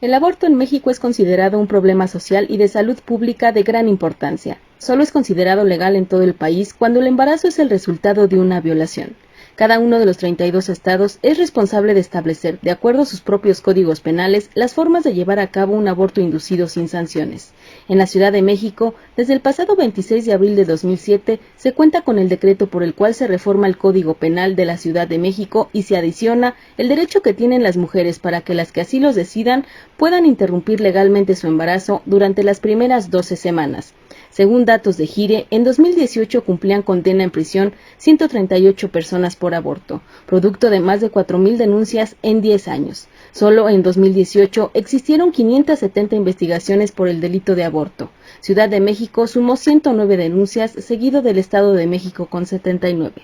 El aborto en México es considerado un problema social y de salud pública de gran importancia. Solo es considerado legal en todo el país cuando el embarazo es el resultado de una violación. Cada uno de los 32 estados es responsable de establecer, de acuerdo a sus propios códigos penales, las formas de llevar a cabo un aborto inducido sin sanciones. En la Ciudad de México, desde el pasado 26 de abril de 2007, se cuenta con el decreto por el cual se reforma el Código Penal de la Ciudad de México y se adiciona el derecho que tienen las mujeres para que las que así los decidan puedan interrumpir legalmente su embarazo durante las primeras 12 semanas. Según datos de Gire, en 2018 cumplían condena en prisión 138 personas por aborto, producto de más de 4,000 denuncias en 10 años. Solo en 2018 existieron 570 investigaciones por el delito de aborto. Ciudad de México sumó 109 denuncias, seguido del Estado de México con 79.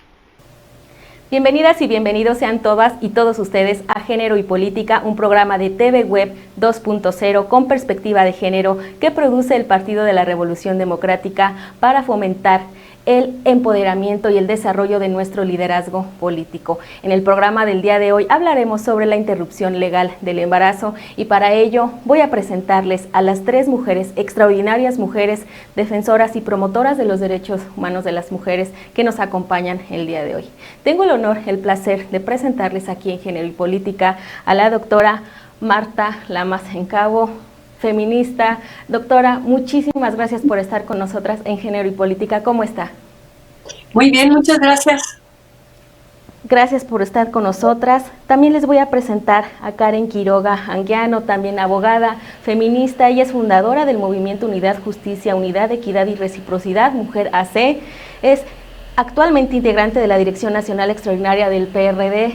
Bienvenidas y bienvenidos sean todas y todos ustedes a Género y Política, un programa de TV Web 2.0 con perspectiva de género que produce el Partido de la Revolución Democrática para fomentar el empoderamiento y el desarrollo de nuestro liderazgo político. En el programa del día de hoy hablaremos sobre la interrupción legal del embarazo y para ello voy a presentarles a las 3 mujeres, extraordinarias mujeres, defensoras y promotoras de los derechos humanos de las mujeres que nos acompañan el día de hoy. Tengo el honor, el placer de presentarles aquí en Género y Política a la doctora Marta Lamas Encabo, feminista. Doctora, muchísimas gracias por estar con nosotras en Género y Política. ¿Cómo está? Muy bien, muchas gracias. Gracias por estar con nosotras. También les voy a presentar a Karen Quiroga Anguiano, también abogada, feminista. Ella es fundadora del movimiento Unidad, Justicia, Unidad, Equidad y Reciprocidad, Mujer AC. Es actualmente integrante de la Dirección Nacional Extraordinaria del PRD.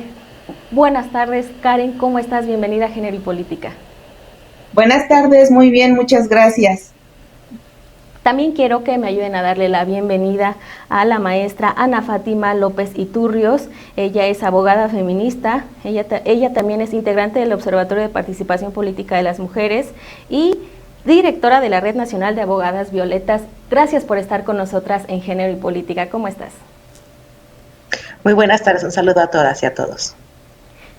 Buenas tardes, Karen. ¿Cómo estás? Bienvenida a Género y Política. Buenas tardes, muy bien, muchas gracias. También quiero que me ayuden a darle la bienvenida a la maestra Ana Fátima López Iturrios. Ella es abogada feminista, ella también es integrante del Observatorio de Participación Política de las Mujeres y directora de la Red Nacional de Abogadas Violetas. Gracias por estar con nosotras en Género y Política. ¿Cómo estás? Muy buenas tardes, un saludo a todas y a todos.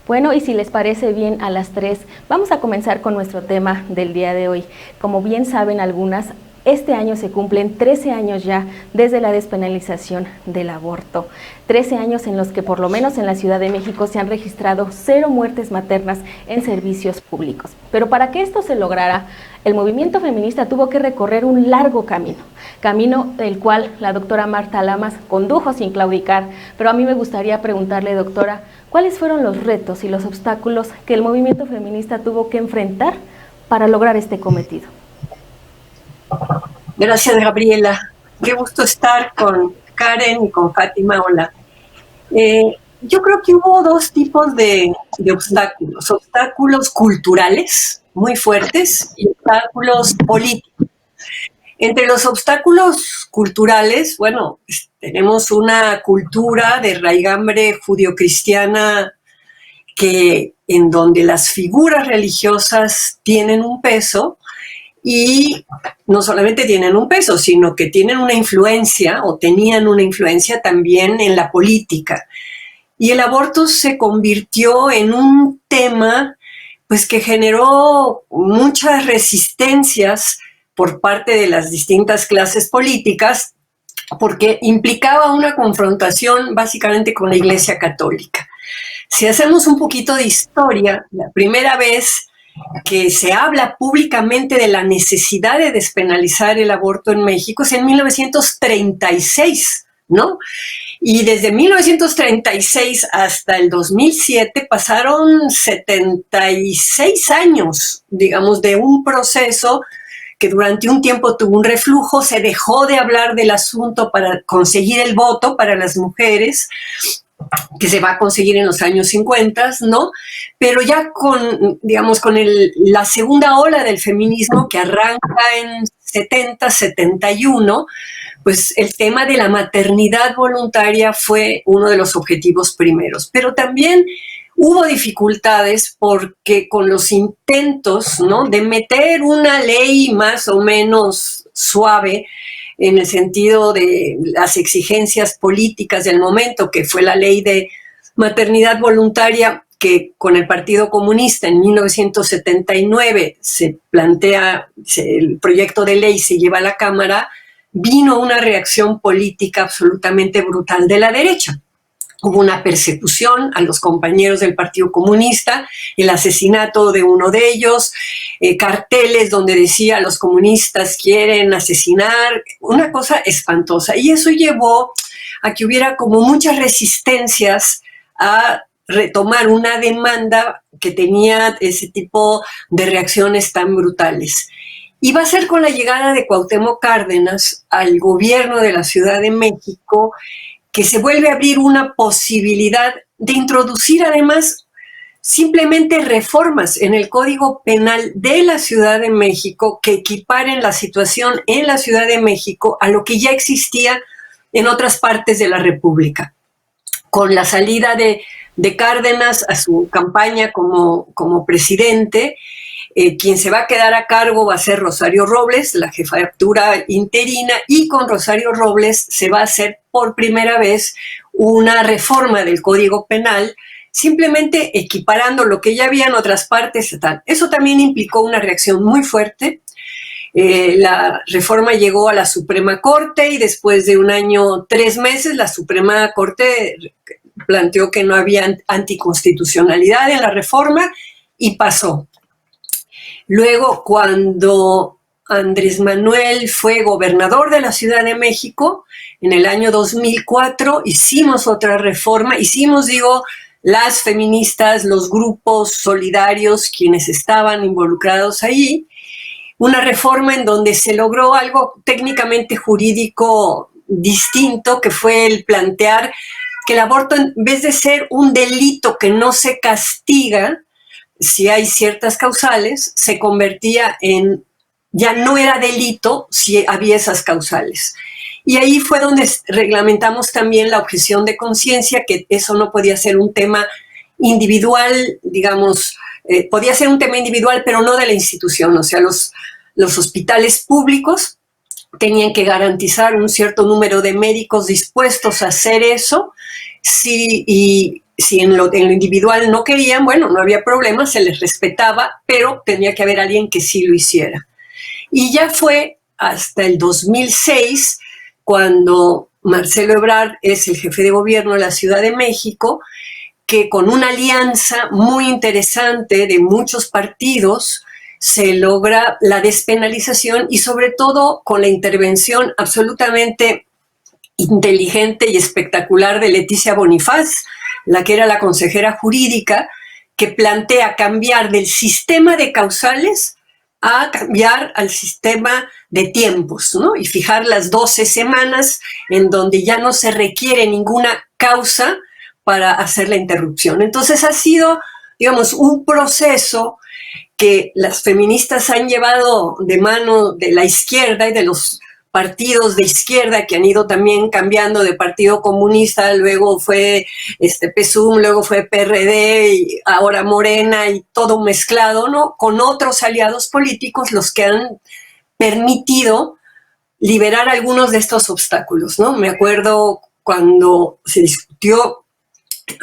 Bueno, y si les parece bien a las 3, vamos a comenzar con nuestro tema del día de hoy. Como bien saben algunas, este año se cumplen 13 años ya desde la despenalización del aborto. 13 años en los que por lo menos en la Ciudad de México se han registrado 0 muertes maternas en servicios públicos. Pero para que esto se lograra, el movimiento feminista tuvo que recorrer un largo camino del cual la doctora Marta Lamas condujo sin claudicar. Pero a mí me gustaría preguntarle, doctora, ¿cuáles fueron los retos y los obstáculos que el movimiento feminista tuvo que enfrentar para lograr este cometido? Gracias, Gabriela. Qué gusto estar con Karen y con Fátima. Hola. Yo creo que hubo 2 tipos de obstáculos. Obstáculos culturales muy fuertes y obstáculos políticos. Entre los obstáculos culturales, bueno, tenemos una cultura de raigambre judio-cristiana en donde las figuras religiosas tienen un peso y no solamente tienen un peso, sino que tienen una influencia o tenían una influencia también en la política. Y el aborto se convirtió en un tema pues, que generó muchas resistencias por parte de las distintas clases políticas, porque implicaba una confrontación básicamente con la Iglesia Católica. Si hacemos un poquito de historia, la primera vez que se habla públicamente de la necesidad de despenalizar el aborto en México es en 1936, ¿no? Y desde 1936 hasta el 2007 pasaron 76 años, digamos, de un proceso que durante un tiempo tuvo un reflujo, se dejó de hablar del asunto para conseguir el voto para las mujeres, que se va a conseguir en los años 50, ¿no? Pero ya con, digamos, con la segunda ola del feminismo que arranca en 70, 71, pues el tema de la maternidad voluntaria fue uno de los objetivos primeros. Pero también hubo dificultades porque con los intentos, ¿no?, de meter una ley más o menos suave en el sentido de las exigencias políticas del momento, que fue la ley de maternidad voluntaria, que con el Partido Comunista en 1979 se plantea, el proyecto de ley se lleva a la Cámara, vino una reacción política absolutamente brutal de la derecha. Hubo una persecución a los compañeros del Partido Comunista, el asesinato de uno de ellos, carteles donde decía los comunistas quieren asesinar, una cosa espantosa. Y eso llevó a que hubiera como muchas resistencias a retomar una demanda que tenía ese tipo de reacciones tan brutales. Y va a ser con la llegada de Cuauhtémoc Cárdenas al gobierno de la Ciudad de México que se vuelve a abrir una posibilidad de introducir además simplemente reformas en el Código Penal de la Ciudad de México que equiparen la situación en la Ciudad de México a lo que ya existía en otras partes de la República. Con la salida de Cárdenas a su campaña como presidente, quien se va a quedar a cargo va a ser Rosario Robles, la jefatura interina, y con Rosario Robles se va a hacer por primera vez una reforma del Código Penal, simplemente equiparando lo que ya había en otras partes. Eso también implicó una reacción muy fuerte. La reforma llegó a la Suprema Corte y después de 1 año, 3 meses, la Suprema Corte planteó que no había anticonstitucionalidad en la reforma y pasó. Luego, cuando Andrés Manuel fue gobernador de la Ciudad de México, en el año 2004 hicimos otra reforma, las feministas, los grupos solidarios, quienes estaban involucrados ahí, una reforma en donde se logró algo técnicamente jurídico distinto, que fue el plantear que el aborto, en vez de ser un delito que no se castiga, si hay ciertas causales, se convertía en, ya no era delito si había esas causales. Y ahí fue donde reglamentamos también la objeción de conciencia, que eso no podía ser un tema individual, digamos, podía ser un tema individual, pero no de la institución. O sea, los hospitales públicos tenían que garantizar un cierto número de médicos dispuestos a hacer eso, si en lo individual no querían, bueno, no había problema, se les respetaba, pero tenía que haber alguien que sí lo hiciera. Y ya fue hasta el 2006, cuando Marcelo Ebrard es el jefe de gobierno de la Ciudad de México, que con una alianza muy interesante de muchos partidos se logra la despenalización y sobre todo con la intervención absolutamente inteligente y espectacular de Leticia Bonifaz, la que era la consejera jurídica, que plantea cambiar del sistema de causales a cambiar al sistema de tiempos, ¿no? Y fijar las 12 semanas en donde ya no se requiere ninguna causa para hacer la interrupción. Entonces ha sido, digamos, un proceso que las feministas han llevado de mano de la izquierda y de los partidos de izquierda que han ido también cambiando de Partido Comunista, luego fue PSUM, luego fue PRD, y ahora Morena, y todo mezclado, ¿no? Con otros aliados políticos, los que han permitido liberar algunos de estos obstáculos, ¿no? Me acuerdo cuando se discutió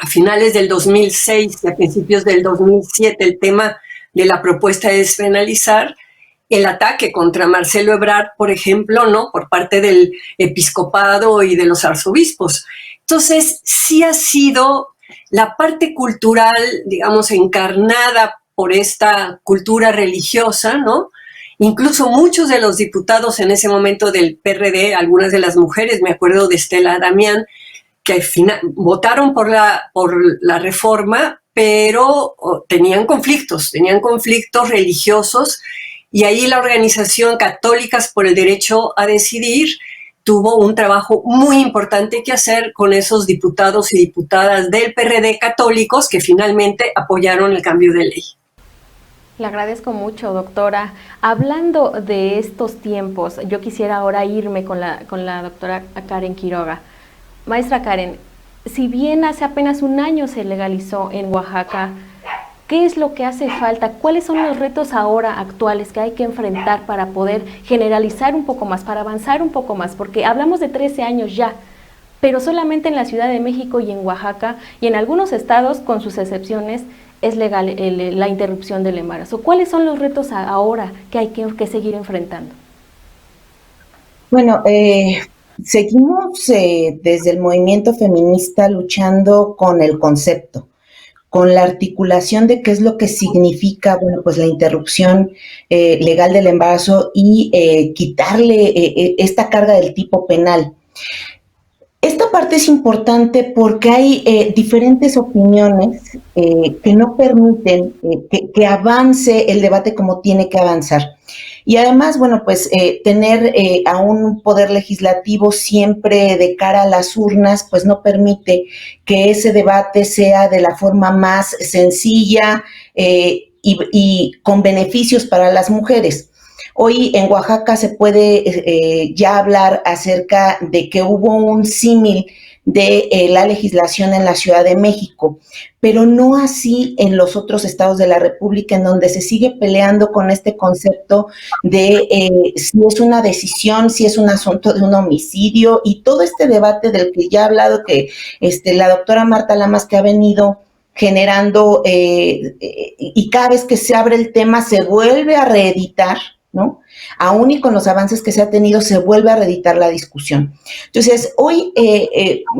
a finales del 2006 y a principios del 2007 el tema de la propuesta de despenalizar, el ataque contra Marcelo Ebrard, por ejemplo, ¿no? Por parte del episcopado y de los arzobispos. Entonces, sí ha sido la parte cultural, digamos, encarnada por esta cultura religiosa, ¿no? Incluso muchos de los diputados en ese momento del PRD, algunas de las mujeres, me acuerdo de Estela Damián, que al final votaron por la reforma, pero tenían conflictos religiosos. Y ahí la organización Católicas por el Derecho a Decidir tuvo un trabajo muy importante que hacer con esos diputados y diputadas del PRD católicos que finalmente apoyaron el cambio de ley. Le agradezco mucho, doctora. Hablando de estos tiempos, yo quisiera ahora irme con la doctora Karen Quiroga. Maestra Karen, si bien hace apenas 1 año se legalizó en Oaxaca, ¿qué es lo que hace falta? ¿Cuáles son los retos ahora actuales que hay que enfrentar para poder generalizar un poco más, para avanzar un poco más? Porque hablamos de 13 años ya, pero solamente en la Ciudad de México y en Oaxaca y en algunos estados, con sus excepciones, es legal la interrupción del embarazo. ¿Cuáles son los retos ahora que hay que seguir enfrentando? Bueno, seguimos desde el movimiento feminista luchando con el concepto, con la articulación de qué es lo que significa, bueno, pues la interrupción legal del embarazo y quitarle esta carga del tipo penal. Esta parte es importante porque hay diferentes opiniones que no permiten que avance el debate como tiene que avanzar. Y además, bueno, pues tener a un poder legislativo siempre de cara a las urnas, pues no permite que ese debate sea de la forma más sencilla y con beneficios para las mujeres. Hoy en Oaxaca se puede ya hablar acerca de que hubo un símil de la legislación en la Ciudad de México, pero no así en los otros estados de la República, en donde se sigue peleando con este concepto de si es una decisión, si es un asunto de un homicidio, y todo este debate del que ya ha hablado que la doctora Marta Lamas, que ha venido generando, y cada vez que se abre el tema se vuelve a reeditar, ¿no? Aún y con los avances que se ha tenido, se vuelve a reeditar la discusión. Entonces, hoy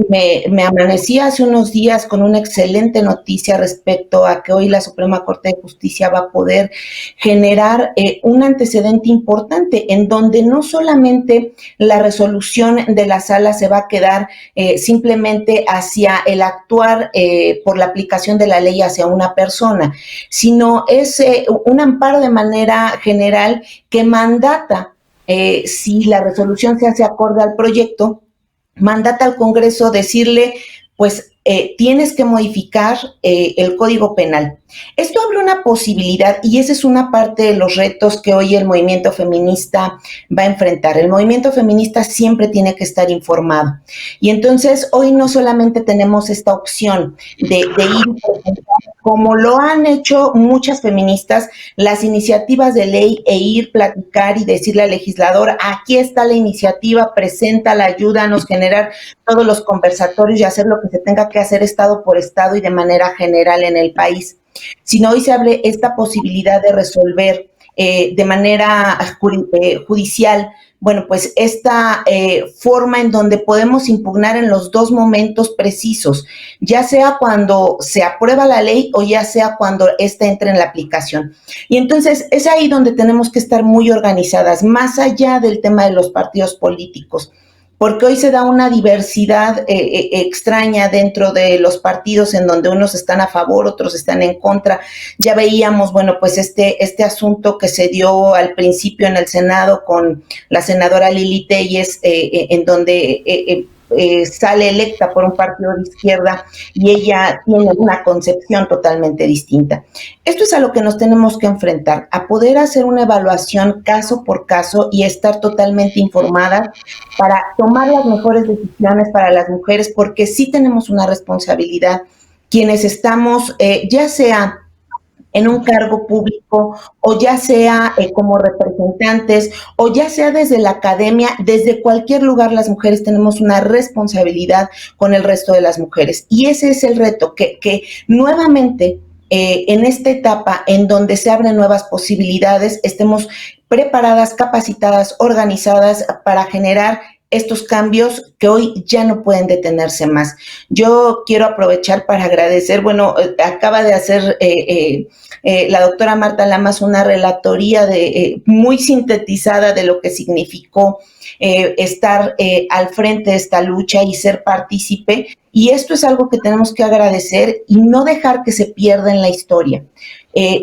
me amanecí hace unos días con una excelente noticia respecto a que hoy la Suprema Corte de Justicia va a poder generar un antecedente importante en donde no solamente la resolución de la sala se va a quedar simplemente hacia el actuar por la aplicación de la ley hacia una persona, sino es un amparo de manera general que mandata, si la resolución se hace acorde al proyecto, mandata al Congreso decirle, pues tienes que modificar el Código Penal. Esto abre una posibilidad y esa es una parte de los retos que hoy el movimiento feminista va a enfrentar. El movimiento feminista siempre tiene que estar informado. Y entonces hoy no solamente tenemos esta opción de ir, como lo han hecho muchas feministas, las iniciativas de ley e ir, platicar y decirle al legislador, aquí está la iniciativa, preséntala, ayúdanos a generar todos los conversatorios y hacer lo que se tenga que hacer estado por estado y de manera general en el país. Sino hoy se abre esta posibilidad de resolver de manera judicial, bueno, pues esta forma en donde podemos impugnar en los dos momentos precisos, ya sea cuando se aprueba la ley o ya sea cuando ésta entre en la aplicación. Y entonces es ahí donde tenemos que estar muy organizadas, más allá del tema de los partidos políticos, porque hoy se da una diversidad extraña dentro de los partidos en donde unos están a favor, otros están en contra. Ya veíamos, bueno, pues este asunto que se dio al principio en el Senado con la senadora Lili Telles, en donde sale electa por un partido de izquierda y ella tiene una concepción totalmente distinta. Esto es a lo que nos tenemos que enfrentar, a poder hacer una evaluación caso por caso y estar totalmente informadas para tomar las mejores decisiones para las mujeres, porque sí tenemos una responsabilidad quienes estamos, ya sea en un cargo público o ya sea como representantes o ya sea desde la academia, desde cualquier lugar las mujeres tenemos una responsabilidad con el resto de las mujeres. Y ese es el reto, que nuevamente en esta etapa en donde se abren nuevas posibilidades estemos preparadas, capacitadas, organizadas para generar estos cambios que hoy ya no pueden detenerse más. Yo quiero aprovechar para agradecer, bueno, acaba de hacer la doctora Marta Lamas una relatoría muy sintetizada de lo que significó estar al frente de esta lucha y ser partícipe, y esto es algo que tenemos que agradecer y no dejar que se pierda en la historia.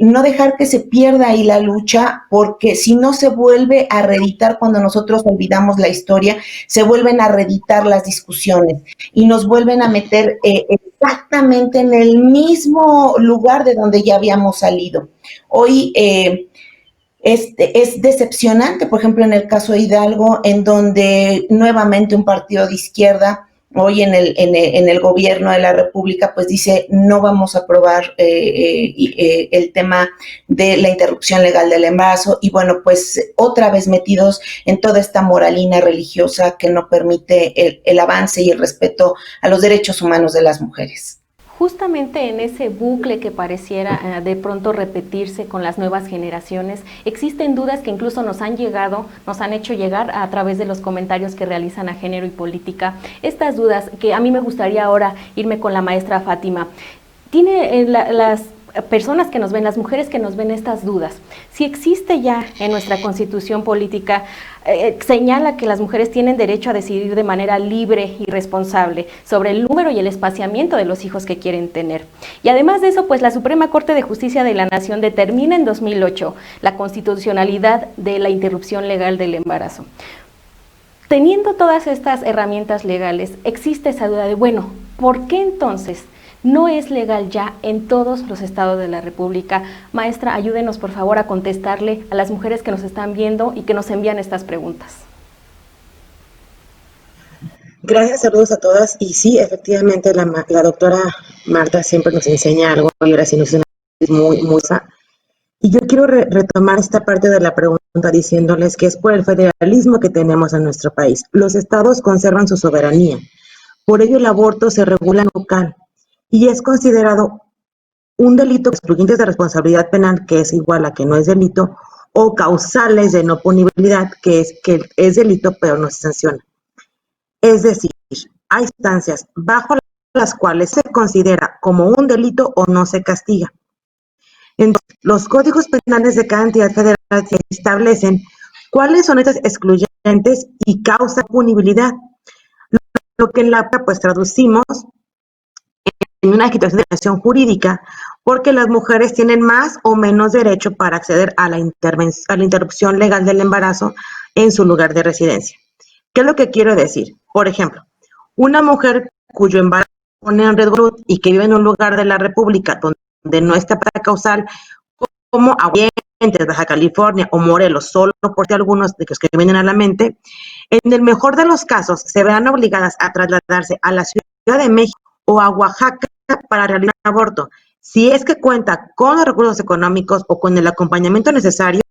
No dejar que se pierda ahí la lucha, porque si no se vuelve a reeditar cuando nosotros olvidamos la historia, se vuelven a reeditar las discusiones y nos vuelven a meter exactamente en el mismo lugar de donde ya habíamos salido. Hoy es decepcionante, por ejemplo, en el caso de Hidalgo, en donde nuevamente un partido de izquierda hoy en el gobierno de la República, pues dice, no vamos a aprobar el tema de la interrupción legal del embarazo, y bueno, pues otra vez metidos en toda esta moralina religiosa que no permite el avance y el respeto a los derechos humanos de las mujeres. Justamente en ese bucle que pareciera de pronto repetirse con las nuevas generaciones, existen dudas que incluso nos han hecho llegar a través de los comentarios que realizan a Género y Política. Estas dudas que a mí me gustaría ahora irme con la maestra Fátima. Tiene las personas que nos ven, las mujeres que nos ven estas dudas. Si existe ya en nuestra Constitución política, señala que las mujeres tienen derecho a decidir de manera libre y responsable sobre el número y el espaciamiento de los hijos que quieren tener. Y además de eso, pues la Suprema Corte de Justicia de la Nación determina en 2008 la constitucionalidad de la interrupción legal del embarazo. Teniendo todas estas herramientas legales, existe esa duda de, bueno, ¿por qué entonces no es legal ya en todos los estados de la República? Maestra, ayúdenos por favor a contestarle a las mujeres que nos están viendo y que nos envían estas preguntas. Gracias, saludos a todas. Y sí, efectivamente, la doctora Marta siempre nos enseña algo, y ahora sí nos es muy y yo quiero retomar esta parte de la pregunta diciéndoles que es por el federalismo que tenemos en nuestro país. Los estados conservan su soberanía, por ello el aborto se regula local y es considerado un delito con excluyentes de responsabilidad penal, que es igual a que no es delito, o causales de no punibilidad, que es delito pero no se sanciona. Es decir, hay instancias bajo las cuales se considera como un delito o no se castiga. Entonces, los códigos penales de cada entidad federal establecen cuáles son estas excluyentes y causa punibilidad, lo que en la pues traducimos en una situación jurídica, porque las mujeres tienen más o menos derecho para acceder a la interrupción legal del embarazo en su lugar de residencia. ¿Qué es lo que quiero decir? Por ejemplo, una mujer cuyo embarazo pone en riesgo y que vive en un lugar de la República donde no está para causal, como Aguascalientes, Baja California o Morelos, solo por algunos de los que vienen a la mente, en el mejor de los casos se verán obligadas a trasladarse a la Ciudad de México o a Oaxaca para realizar un aborto, si es que cuenta con los recursos económicos o con el acompañamiento necesario,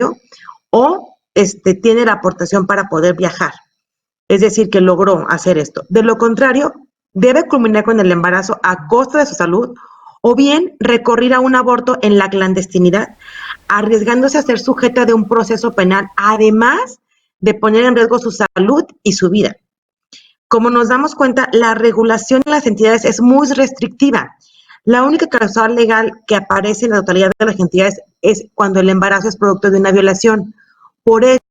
o tiene la aportación para poder viajar. Es decir, que logró hacer esto. De lo contrario, debe culminar con el embarazo a costa de su salud, o bien recurrir a un aborto en la clandestinidad, arriesgándose a ser sujeta de un proceso penal, además de poner en riesgo su salud y su vida. Como nos damos cuenta, la regulación en las entidades es muy restrictiva. La única causal legal que aparece en la totalidad de las entidades es cuando el embarazo es producto de una violación. Por ello,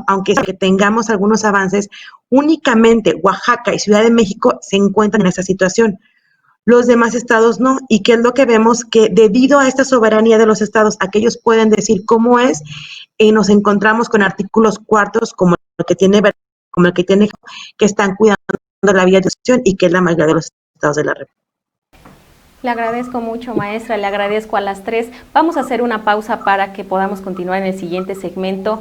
aunque tengamos algunos avances, únicamente Oaxaca y Ciudad de México se encuentran en esta situación. Los demás estados no. ¿Y qué es lo que vemos? Que debido a esta soberanía de los estados, aquellos pueden decir cómo es, nos encontramos con artículos cuartos como el que tiene que están cuidando la vida de adopción y que es la mayoría de los estados de la República. Le agradezco mucho, maestra, le agradezco a las tres. Vamos a hacer una pausa para que podamos continuar en el siguiente segmento.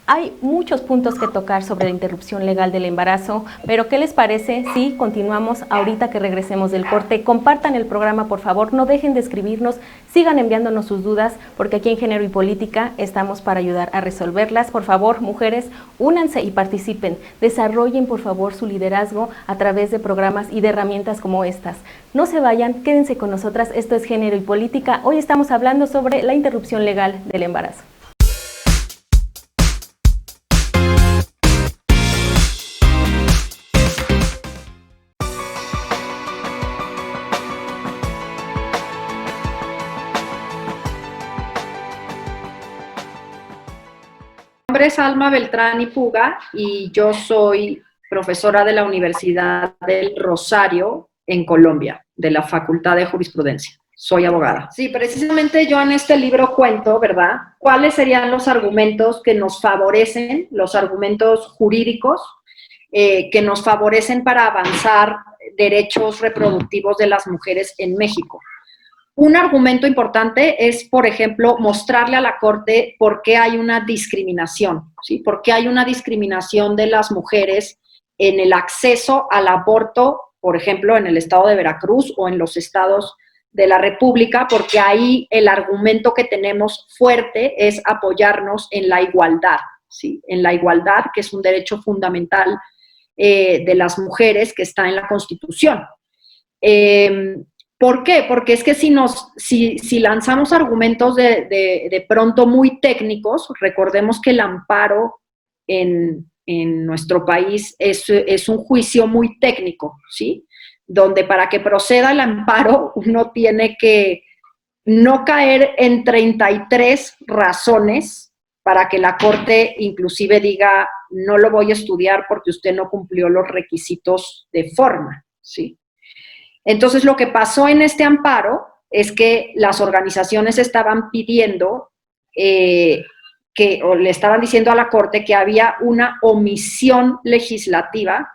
Hay muchos puntos que tocar sobre la interrupción legal del embarazo, pero ¿qué les parece si continuamos ahorita que regresemos del corte? Compartan el programa, por favor, no dejen de escribirnos, sigan enviándonos sus dudas, porque aquí en Género y Política estamos para ayudar a resolverlas. Por favor, mujeres, únanse y participen, desarrollen por favor su liderazgo a través de programas y de herramientas como estas. No se vayan, quédense con nosotras, esto es Género y Política. Hoy estamos hablando sobre la interrupción legal del embarazo. Mi nombre es Alma Beltrán y Puga y yo soy profesora de la Universidad del Rosario en Colombia, de la Facultad de Jurisprudencia. Soy abogada. Sí, precisamente yo en este libro cuento, ¿verdad?, cuáles serían los argumentos que nos favorecen, los argumentos jurídicos que nos favorecen para avanzar derechos reproductivos de las mujeres en México. Un argumento importante es, por ejemplo, mostrarle a la Corte por qué hay una discriminación, ¿sí? Por qué hay una discriminación de las mujeres en el acceso al aborto, por ejemplo, en el estado de Veracruz o en los estados de la República, porque ahí el argumento que tenemos fuerte es apoyarnos en la igualdad, ¿sí? En la igualdad, que es un derecho fundamental de las mujeres que está en la Constitución. ¿Por qué? Porque es que si lanzamos argumentos de pronto muy técnicos, recordemos que el amparo en nuestro país es un juicio muy técnico, ¿sí? Donde para que proceda el amparo uno tiene que no caer en 33 razones para que la Corte inclusive diga no lo voy a estudiar porque usted no cumplió los requisitos de forma, ¿sí? Entonces, lo que pasó en este amparo es que las organizaciones estaban pidiendo o le estaban diciendo a la Corte que había una omisión legislativa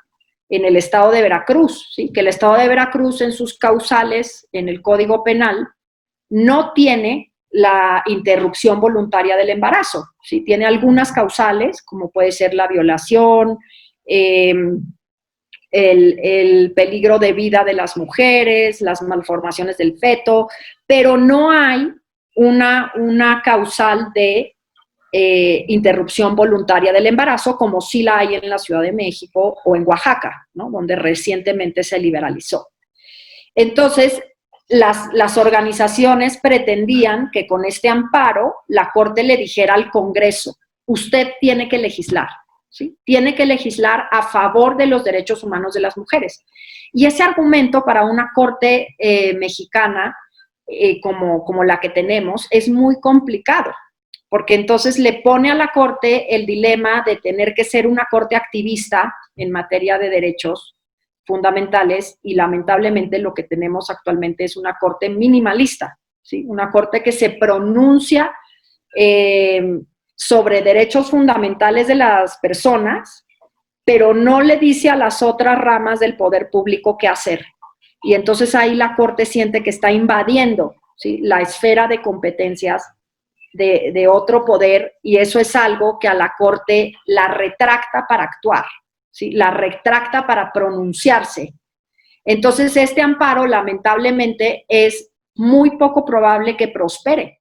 en el estado de Veracruz, ¿sí? Que el estado de Veracruz en sus causales, en el Código Penal, no tiene la interrupción voluntaria del embarazo, ¿sí? Tiene algunas causales, como puede ser la violación, el peligro de vida de las mujeres, las malformaciones del feto, pero no hay una causal de interrupción voluntaria del embarazo, como sí la hay en la Ciudad de México o en Oaxaca, ¿no? Donde recientemente se liberalizó. Entonces, las organizaciones pretendían que con este amparo la Corte le dijera al Congreso, usted tiene que legislar, ¿sí? Tiene que legislar a favor de los derechos humanos de las mujeres. Y ese argumento para una Corte mexicana como la que tenemos es muy complicado, porque entonces le pone a la Corte el dilema de tener que ser una Corte activista en materia de derechos fundamentales y lamentablemente lo que tenemos actualmente es una Corte minimalista, ¿sí? Una Corte que se pronuncia sobre derechos fundamentales de las personas, pero no le dice a las otras ramas del poder público qué hacer. Y entonces ahí la Corte siente que está invadiendo, ¿sí? La esfera de competencias de otro poder, y eso es algo que a la Corte la retracta para actuar, ¿sí? La retracta para pronunciarse. Entonces, este amparo, lamentablemente, es muy poco probable que prospere.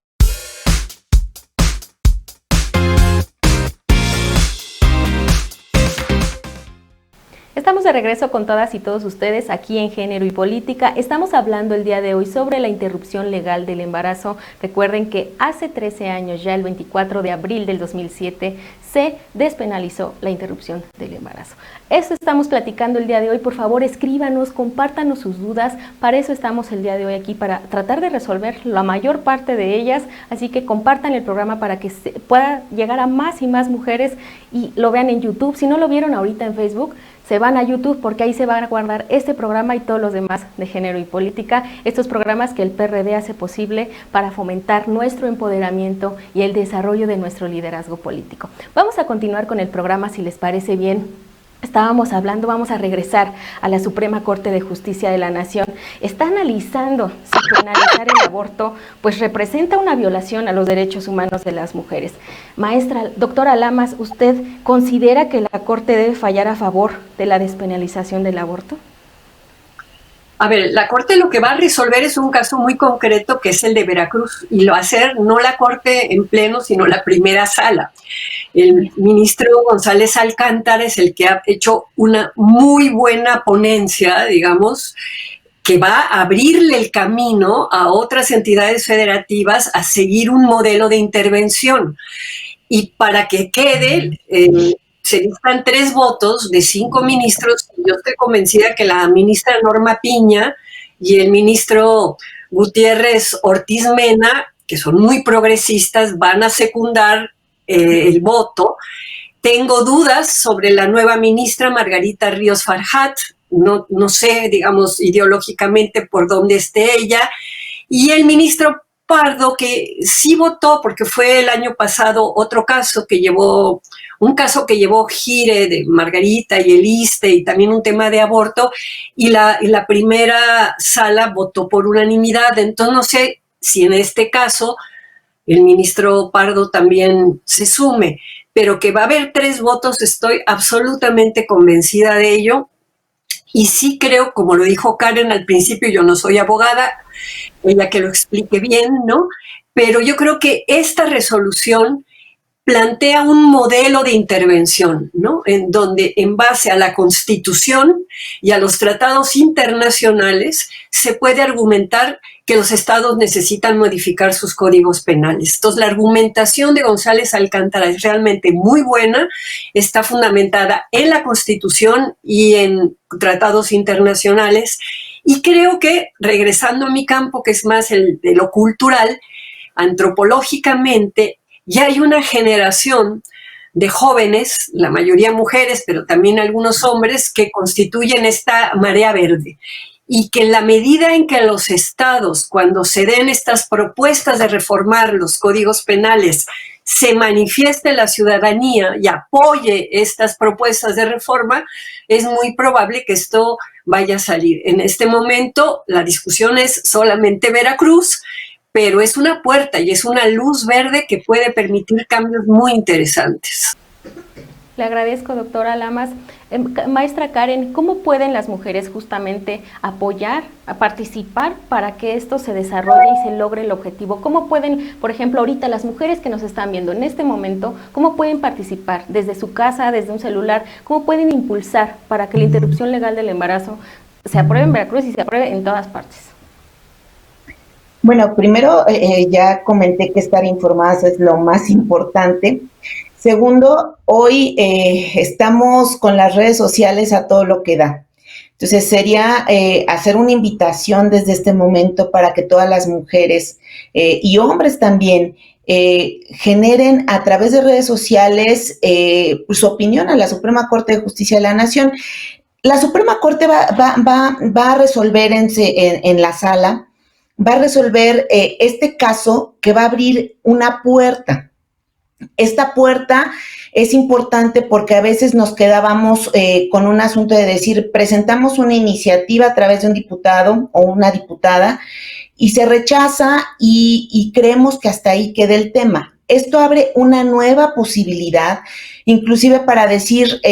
Estamos de regreso con todas y todos ustedes aquí en Género y Política. Estamos hablando el día de hoy sobre la interrupción legal del embarazo. Recuerden que hace 13 años, ya el 24 de abril del 2007, se despenalizó la interrupción del embarazo. Eso estamos platicando el día de hoy. Por favor, escríbanos, compártanos sus dudas. Para eso estamos el día de hoy aquí, para tratar de resolver la mayor parte de ellas. Así que compartan el programa para que pueda llegar a más y más mujeres y lo vean en YouTube. Si no lo vieron ahorita en Facebook, se van a YouTube porque ahí se van a guardar este programa y todos los demás de Género y Política, estos programas que el PRD hace posible para fomentar nuestro empoderamiento y el desarrollo de nuestro liderazgo político. Vamos a continuar con el programa, si les parece bien. Estábamos hablando, vamos a regresar a la Suprema Corte de Justicia de la Nación. Está analizando si penalizar el aborto pues representa una violación a los derechos humanos de las mujeres. Maestra, doctora Lamas, ¿usted considera que la Corte debe fallar a favor de la despenalización del aborto? A ver, la Corte lo que va a resolver es un caso muy concreto que es el de Veracruz, y lo va a hacer no la Corte en pleno, sino la primera sala. El ministro González Alcántara es el que ha hecho una muy buena ponencia, digamos, que va a abrirle el camino a otras entidades federativas a seguir un modelo de intervención. Y para que quede, se necesitan 3 votos de 5 ministros. Yo estoy convencida que la ministra Norma Piña y el ministro Gutiérrez Ortiz Mena, que son muy progresistas, van a secundar el voto. Tengo dudas sobre la nueva ministra Margarita Ríos Farjat, no sé, digamos, ideológicamente por dónde esté ella, y el ministro Pardo, que sí votó, porque fue el año pasado otro caso que llevó, un caso que llevó Gire de Margarita y el ISSSTE, y también un tema de aborto, y la primera sala votó por unanimidad. Entonces no sé si en este caso el ministro Pardo también se sume. pero que va a haber 3 votos, estoy absolutamente convencida de ello. Y sí creo, como lo dijo Karen al principio, yo no soy abogada, ella que lo explique bien, ¿no? Pero yo creo que esta resolución plantea un modelo de intervención, ¿no? En donde, en base a la Constitución y a los tratados internacionales, se puede argumentar que los estados necesitan modificar sus códigos penales. Entonces, la argumentación de González Alcántara es realmente muy buena, está fundamentada en la Constitución y en tratados internacionales, y creo que, regresando a mi campo, que es más el de lo cultural, antropológicamente, ya hay una generación de jóvenes, la mayoría mujeres, pero también algunos hombres, que constituyen esta marea verde. Y que en la medida en que los estados, cuando se den estas propuestas de reformar los códigos penales, se manifieste la ciudadanía y apoye estas propuestas de reforma, es muy probable que esto vaya a salir. En este momento, la discusión es solamente Veracruz, pero es una puerta y es una luz verde que puede permitir cambios muy interesantes. Le agradezco, doctora Lamas. Maestra Karen, ¿cómo pueden las mujeres justamente apoyar, a participar para que esto se desarrolle y se logre el objetivo? ¿Cómo pueden, por ejemplo, ahorita las mujeres que nos están viendo en este momento, cómo pueden participar desde su casa, desde un celular? ¿Cómo pueden impulsar para que la interrupción legal del embarazo se apruebe en Veracruz y se apruebe en todas partes? Bueno, primero ya comenté que estar informadas es lo más importante. Segundo, hoy estamos con las redes sociales a todo lo que da. Entonces sería hacer una invitación desde este momento para que todas las mujeres y hombres también generen a través de redes sociales su opinión a la Suprema Corte de Justicia de la Nación. La Suprema Corte va a resolver en la sala, va a resolver este caso que va a abrir una puerta. Esta puerta es importante porque a veces nos quedábamos con un asunto de decir, presentamos una iniciativa a través de un diputado o una diputada y se rechaza y creemos que hasta ahí queda el tema. Esto abre una nueva posibilidad, inclusive para decir,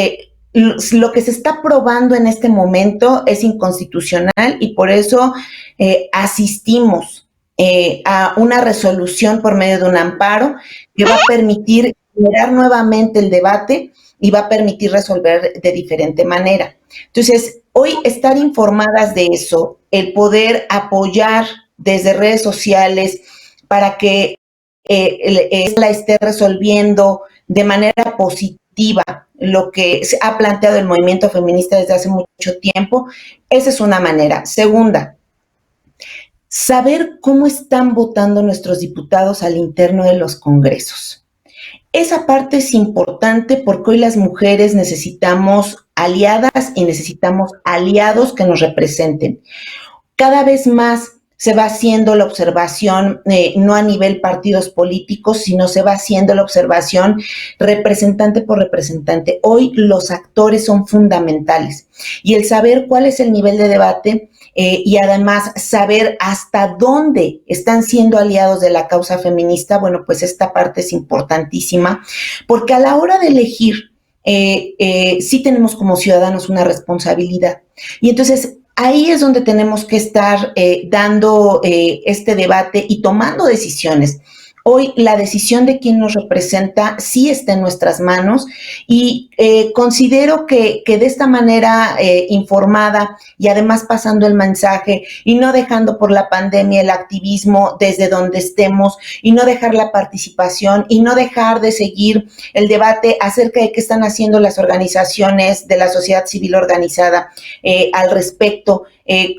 lo que se está probando en este momento es inconstitucional y por eso asistimos a una resolución por medio de un amparo que va a permitir generar nuevamente el debate y va a permitir resolver de diferente manera. Entonces, hoy estar informadas de eso, el poder apoyar desde redes sociales para que la esté resolviendo de manera positiva lo que se ha planteado el movimiento feminista desde hace mucho tiempo, esa es una manera. Segunda, saber cómo están votando nuestros diputados al interno de los congresos. Esa parte es importante porque hoy las mujeres necesitamos aliadas y necesitamos aliados que nos representen. Cada vez más se va haciendo la observación, no a nivel partidos políticos, sino se va haciendo la observación representante por representante. Hoy los actores son fundamentales y el saber cuál es el nivel de debate y además saber hasta dónde están siendo aliados de la causa feminista, bueno, pues esta parte es importantísima, porque a la hora de elegir, sí tenemos como ciudadanos una responsabilidad. Y entonces, ahí es donde tenemos que estar dando este debate y tomando decisiones. Hoy la decisión de quién nos representa sí está en nuestras manos y considero que de esta manera informada y además pasando el mensaje y no dejando por la pandemia el activismo desde donde estemos y no dejar la participación y no dejar de seguir el debate acerca de qué están haciendo las organizaciones de la sociedad civil organizada al respecto.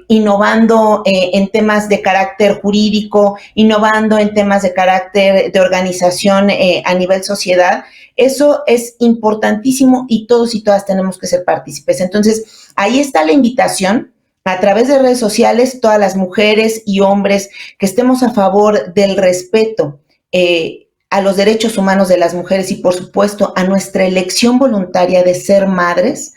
Innovando en temas de carácter jurídico, innovando en temas de carácter de organización a nivel sociedad. Eso es importantísimo y todos y todas tenemos que ser partícipes. Entonces, ahí está la invitación. A través de redes sociales, todas las mujeres y hombres que estemos a favor del respeto a los derechos humanos de las mujeres y, por supuesto, a nuestra elección voluntaria de ser madres,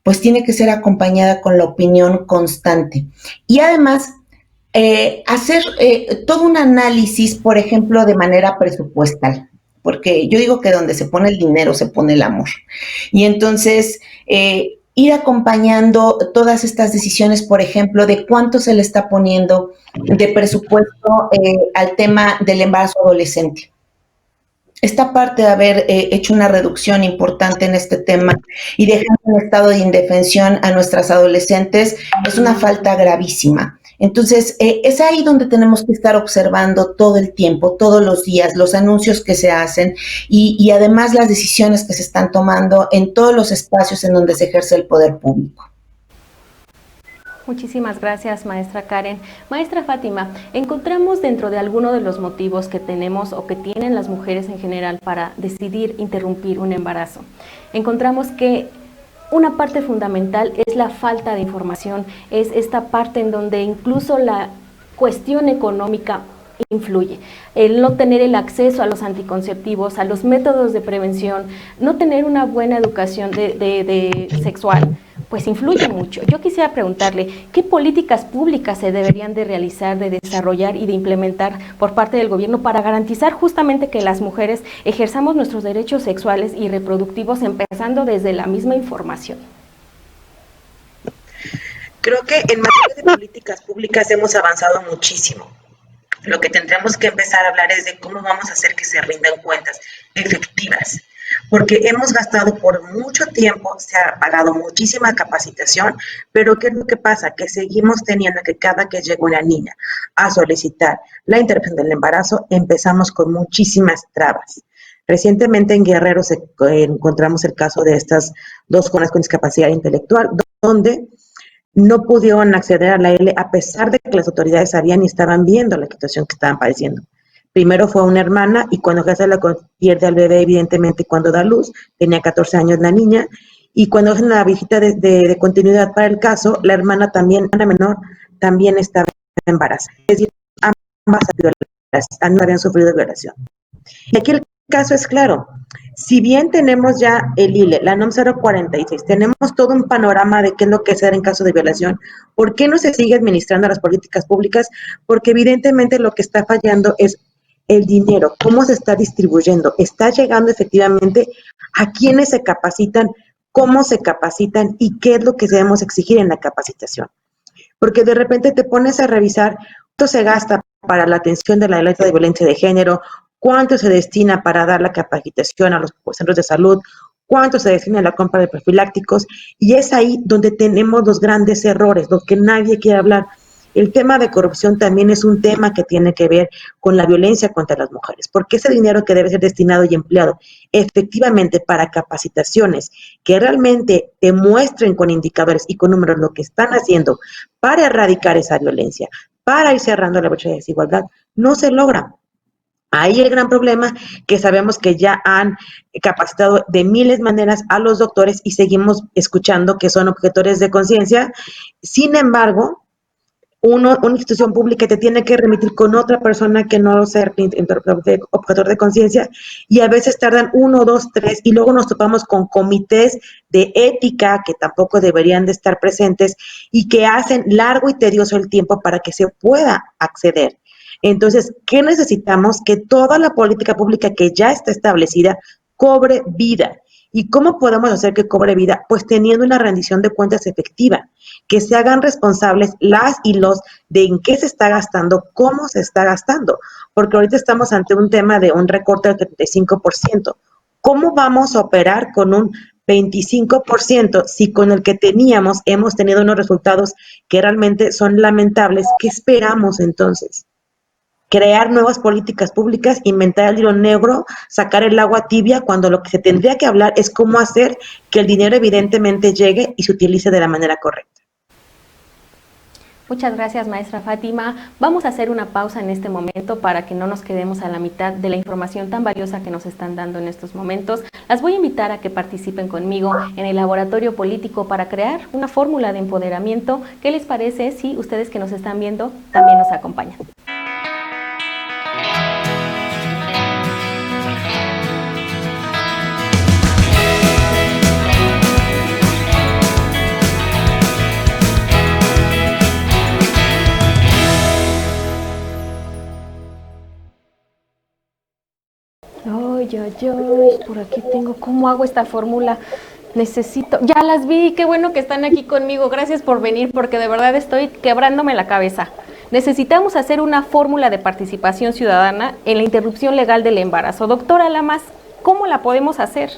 pues tiene que ser acompañada con la opinión constante. Y además, hacer todo un análisis, por ejemplo, de manera presupuestal. porque yo digo que donde se pone el dinero se pone el amor. Y entonces, ir acompañando todas estas decisiones, por ejemplo, de cuánto se le está poniendo de presupuesto al tema del embarazo adolescente. Esta parte de haber hecho una reducción importante en este tema y dejando en estado de indefensión a nuestras adolescentes es una falta gravísima. Entonces, es ahí donde tenemos que estar observando todo el tiempo, todos los días, los anuncios que se hacen y además las decisiones que se están tomando en todos los espacios en donde se ejerce el poder público. Muchísimas gracias, maestra Karen. Maestra Fátima, encontramos dentro de alguno de los motivos que tenemos o que tienen las mujeres en general para decidir interrumpir un embarazo. Encontramos que una parte fundamental es la falta de información, es esta parte en donde incluso la cuestión económica influye. El no tener el acceso a los anticonceptivos, a los métodos de prevención, no tener una buena educación sexual, pues influye mucho. Yo quisiera preguntarle, ¿qué políticas públicas se deberían de realizar, de desarrollar y de implementar por parte del gobierno para garantizar justamente que las mujeres ejerzamos nuestros derechos sexuales y reproductivos, empezando desde la misma información? Creo que en materia de políticas públicas hemos avanzado muchísimo. Lo que tendremos que empezar a hablar es de cómo vamos a hacer que se rindan cuentas efectivas, porque hemos gastado por mucho tiempo, se ha pagado muchísima capacitación, pero ¿qué es lo que pasa? Que seguimos teniendo que cada que llega una niña a solicitar la interrupción del embarazo, empezamos con muchísimas trabas. Recientemente en Guerrero encontramos el caso de estas dos jóvenes con discapacidad intelectual, donde no pudieron acceder a la L a pesar de que las autoridades sabían y estaban viendo la situación que estaban padeciendo. Primero fue una hermana y cuando pierde al bebé, evidentemente cuando da luz, tenía 14 años la niña, y cuando hacen la visita de continuidad para el caso, la hermana también, la menor, también estaba embarazada. Es decir, ambas habían sufrido violación. Y aquí el caso es claro. Si bien tenemos ya el ILE, la NOM 046, tenemos todo un panorama de qué es lo que hacer en caso de violación, ¿por qué no se sigue administrando las políticas públicas? Porque evidentemente lo que está fallando es el dinero, cómo se está distribuyendo, está llegando efectivamente a quienes se capacitan, cómo se capacitan y qué es lo que debemos exigir en la capacitación. Porque de repente te pones a revisar cuánto se gasta para la atención de la alerta de violencia de género, cuánto se destina para dar la capacitación a los centros de salud, cuánto se destina a la compra de profilácticos, y es ahí donde tenemos los grandes errores, lo que nadie quiere hablar. El tema de corrupción también es un tema que tiene que ver con la violencia contra las mujeres, porque ese dinero que debe ser destinado y empleado efectivamente para capacitaciones que realmente demuestren con indicadores y con números lo que están haciendo para erradicar esa violencia, para ir cerrando la brecha de desigualdad, no se logra. Ahí el gran problema, que sabemos que ya han capacitado de miles de maneras a los doctores y seguimos escuchando que son objetores de conciencia. Sin embargo, una institución pública te tiene que remitir con otra persona que no sea objetor de conciencia, y a veces tardan 1, 2, 3 y luego nos topamos con comités de ética que tampoco deberían de estar presentes y que hacen largo y tedioso el tiempo para que se pueda acceder. Entonces, ¿qué necesitamos? Que toda la política pública que ya está establecida cobre vida. ¿Y cómo podemos hacer que cobre vida? Pues teniendo una rendición de cuentas efectiva, que se hagan responsables las y los de en qué se está gastando, cómo se está gastando, porque ahorita estamos ante un tema de un recorte del 35%. ¿Cómo vamos a operar con un 25% si con el que teníamos hemos tenido unos resultados que realmente son lamentables? ¿Qué esperamos entonces? Crear nuevas políticas públicas, inventar el hilo negro, sacar el agua tibia, cuando lo que se tendría que hablar es cómo hacer que el dinero evidentemente llegue y se utilice de la manera correcta. Muchas gracias, maestra Fátima. Vamos a hacer una pausa en este momento para que no nos quedemos a la mitad de la información tan valiosa que nos están dando en estos momentos. Las voy a invitar a que participen conmigo en el laboratorio político para crear una fórmula de empoderamiento. ¿Qué les parece si ustedes que nos están viendo también nos acompañan? Ay, ay, ay, por aquí tengo, ¿cómo hago esta fórmula? Necesito, ya las vi, qué bueno que están aquí conmigo, gracias por venir, porque de verdad estoy quebrándome la cabeza. Necesitamos hacer una fórmula de participación ciudadana en la interrupción legal del embarazo. Doctora Lamas, ¿cómo la podemos hacer?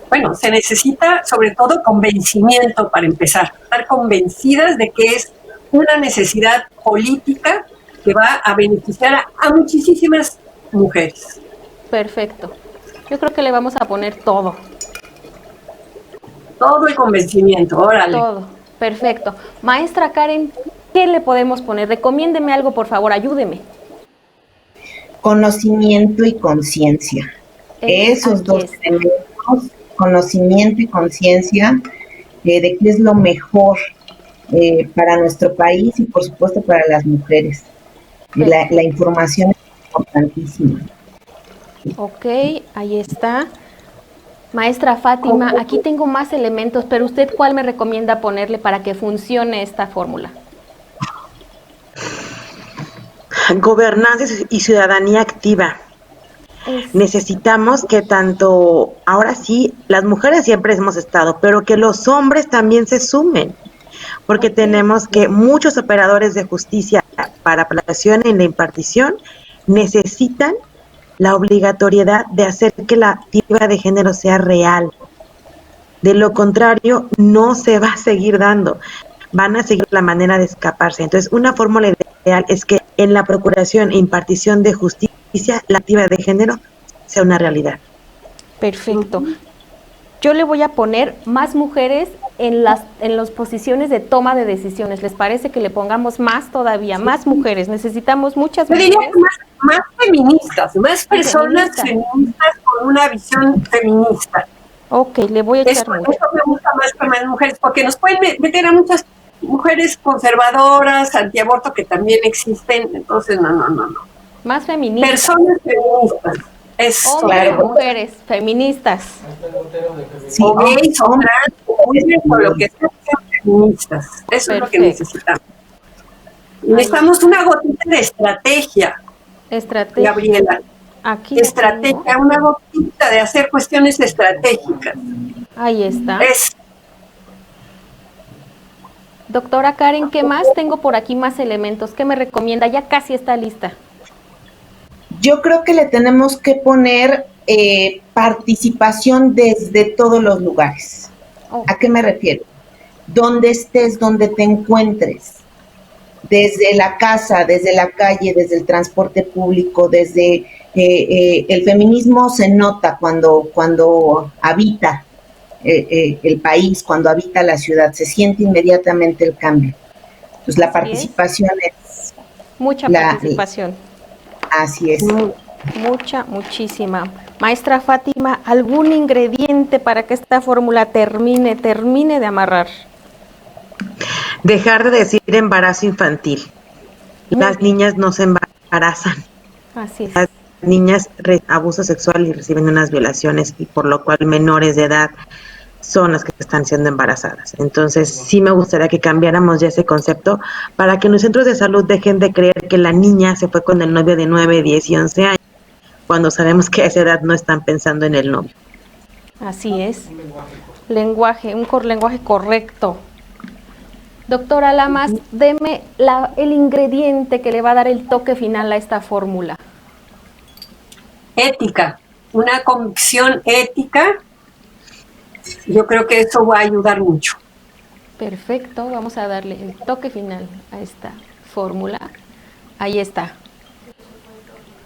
Bueno, se necesita sobre todo convencimiento para empezar, estar convencidas de que es una necesidad política que va a beneficiar a muchísimas mujeres. Perfecto. Yo creo que le vamos a poner todo. Todo el convencimiento, órale. Todo. Perfecto. Maestra Karen, ¿qué le podemos poner? Recomiéndeme algo, por favor, ayúdeme. Conocimiento y conciencia. Esos dos elementos, conocimiento y conciencia de qué es lo mejor para nuestro país y por supuesto para las mujeres. La información es importantísima. Ok, ahí está. Maestra Fátima, aquí tengo más elementos, pero ¿usted cuál me recomienda ponerle para que funcione esta fórmula? Gobernanza y ciudadanía activa. Necesitamos que tanto, ahora sí, las mujeres siempre hemos estado, pero que los hombres también se sumen, porque tenemos que muchos operadores de justicia para apelación en la impartición necesitan la obligatoriedad de hacer que la actividad de género sea real. De lo contrario, no se va a seguir dando. Van a seguir la manera de escaparse. Entonces, una fórmula ideal es que en la procuración e impartición de justicia, la actividad de género sea una realidad. Perfecto. Yo le voy a poner más mujeres en las posiciones de toma de decisiones. ¿Les parece que le pongamos más todavía? Más mujeres. Necesitamos muchas mujeres. Yo diría que más feministas, más personas feministas con una visión feminista. Ok, le voy a echar mucho. Eso me gusta más que más mujeres, porque nos pueden meter a muchas mujeres conservadoras, antiaborto, que también existen. Entonces, no. Más feministas. Personas feministas. Hombres, mujeres, feministas. Sí, gays, hombres, con lo que sean feministas. Eso es lo que necesitamos. Necesitamos una gotita de estrategia. Gabriela. Aquí estrategia, una gotita de hacer cuestiones estratégicas. Ahí está. Doctora Karen, ¿qué más? Tengo por aquí más elementos. ¿Qué me recomienda? Ya casi está lista. Yo creo que le tenemos que poner participación desde todos los lugares. ¿A qué me refiero? Donde estés, donde te encuentres. Desde la casa, desde la calle, desde el transporte público, desde el feminismo se nota cuando habita el país, cuando habita la ciudad, se siente inmediatamente el cambio. Pues la participación es... Mucha participación. Así es. Muchísima. Maestra Fátima, ¿algún ingrediente para que esta fórmula termine de amarrar? Dejar de decir embarazo infantil. Las niñas no se embarazan. Así es. Las niñas abuso sexual y reciben unas violaciones y por lo cual menores de edad son las que están siendo embarazadas. Entonces sí me gustaría que cambiáramos ya ese concepto para que en los centros de salud dejen de creer que la niña se fue con el novio de 9, 10 y 11 años, cuando sabemos que a esa edad no están pensando en el novio. Así es. Un lenguaje correcto. Doctora Lamas, deme el ingrediente que le va a dar el toque final a esta fórmula. Ética, una convicción ética. Yo creo que eso va a ayudar mucho. Perfecto, vamos a darle el toque final a esta fórmula. Ahí está.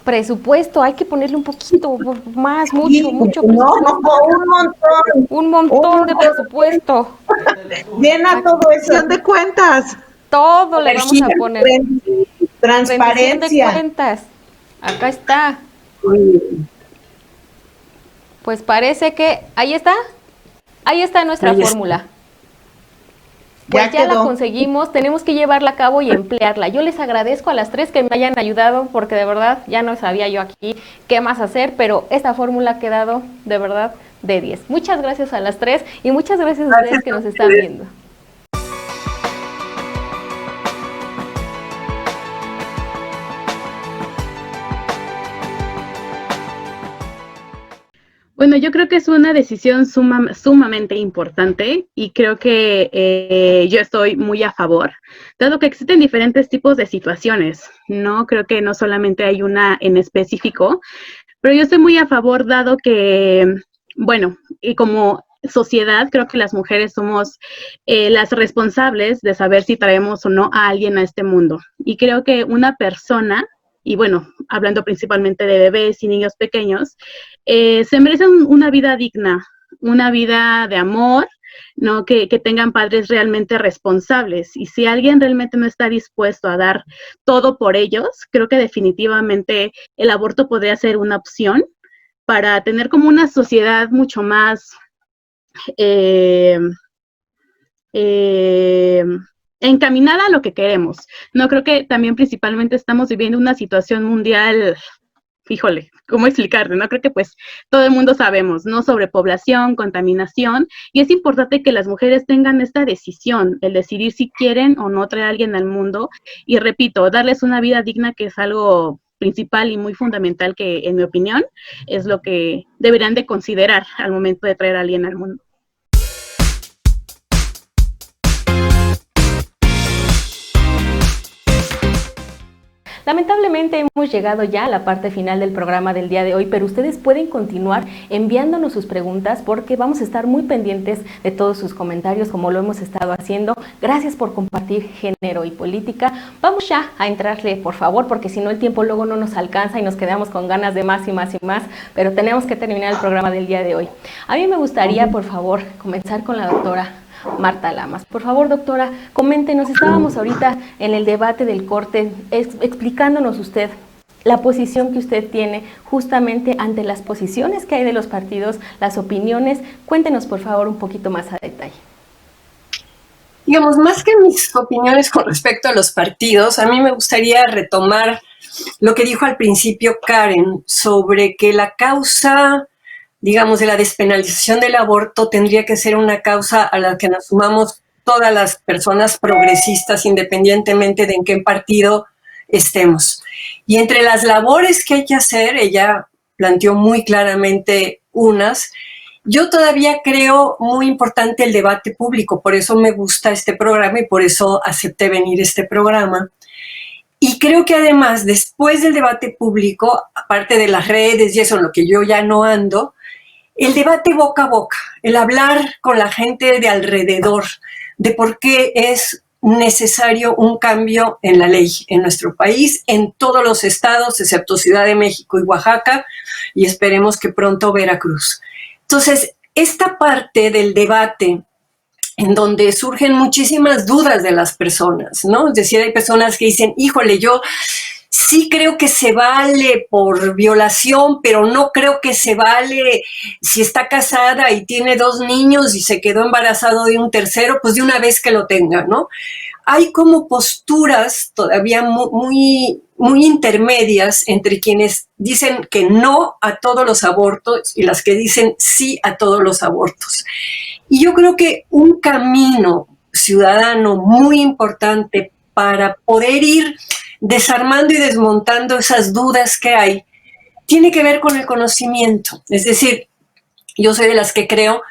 Presupuesto, hay que ponerle un poquito más, mucho presupuesto. Un montón de presupuesto. Llena todo eso. De cuentas. Todo le vamos a poner. Transparencia. De cuentas. Acá está. Pues parece que ahí está nuestra fórmula. Pues ya la conseguimos, tenemos que llevarla a cabo y emplearla. Yo les agradezco a las tres que me hayan ayudado, porque de verdad ya no sabía yo aquí qué más hacer, pero esta fórmula ha quedado de verdad de 10. Muchas gracias a las tres y muchas gracias a ustedes que nos están viendo. Bueno, yo creo que es una decisión sumamente importante y creo que yo estoy muy a favor, dado que existen diferentes tipos de situaciones, ¿no? Creo que no solamente hay una en específico, pero yo estoy muy a favor, dado que, bueno, y como sociedad, creo que las mujeres somos las responsables de saber si traemos o no a alguien a este mundo. Y creo que una persona, y bueno, hablando principalmente de bebés y niños pequeños, se merecen una vida digna, una vida de amor, ¿no? Que tengan padres realmente responsables. Y si alguien realmente no está dispuesto a dar todo por ellos, creo que definitivamente el aborto podría ser una opción para tener como una sociedad mucho más eh, eh, encaminada a lo que queremos. No, creo que también principalmente estamos viviendo una situación mundial, híjole, ¿cómo explicarte? No creo que pues todo el mundo sabemos, ¿no? Sobrepoblación, contaminación, y es importante que las mujeres tengan esta decisión, el decidir si quieren o no traer a alguien al mundo, y repito, darles una vida digna, que es algo principal y muy fundamental, que en mi opinión es lo que deberían de considerar al momento de traer a alguien al mundo. Lamentablemente hemos llegado ya a la parte final del programa del día de hoy, pero ustedes pueden continuar enviándonos sus preguntas porque vamos a estar muy pendientes de todos sus comentarios como lo hemos estado haciendo. Gracias por compartir género y política. Vamos ya a entrarle, por favor, porque si no el tiempo luego no nos alcanza y nos quedamos con ganas de más y más y más, pero tenemos que terminar el programa del día de hoy. A mí me gustaría, por favor, comenzar con la doctora Marta Lamas. Por favor, doctora, coméntenos, estábamos ahorita en el debate del corte, explicándonos usted la posición que usted tiene justamente ante las posiciones que hay de los partidos, las opiniones. Cuéntenos, por favor, un poquito más a detalle. Digamos, más que mis opiniones con respecto a los partidos, a mí me gustaría retomar lo que dijo al principio Karen sobre que la causa, digamos, de la despenalización del aborto tendría que ser una causa a la que nos sumamos todas las personas progresistas, independientemente de en qué partido estemos. Y entre las labores que hay que hacer, ella planteó muy claramente unas. Yo todavía creo muy importante el debate público, por eso me gusta este programa y por eso acepté venir a este programa. Y creo que además, después del debate público, aparte de las redes y eso, en lo que yo ya no ando, el debate boca a boca, el hablar con la gente de alrededor de por qué es necesario un cambio en la ley en nuestro país, en todos los estados, excepto Ciudad de México y Oaxaca, y esperemos que pronto Veracruz. Entonces, esta parte del debate en donde surgen muchísimas dudas de las personas, ¿no? Es decir, hay personas que dicen, híjole, yo sí creo que se vale por violación, pero no creo que se vale si está casada y tiene 2 niños y se quedó embarazado de un tercero, pues de una vez que lo tenga, ¿no? Hay como posturas todavía muy intermedias entre quienes dicen que no a todos los abortos y las que dicen sí a todos los abortos. Y yo creo que un camino ciudadano muy importante para poder ir desarmando y desmontando esas dudas que hay, tiene que ver con el conocimiento. Es decir, yo soy de las que creo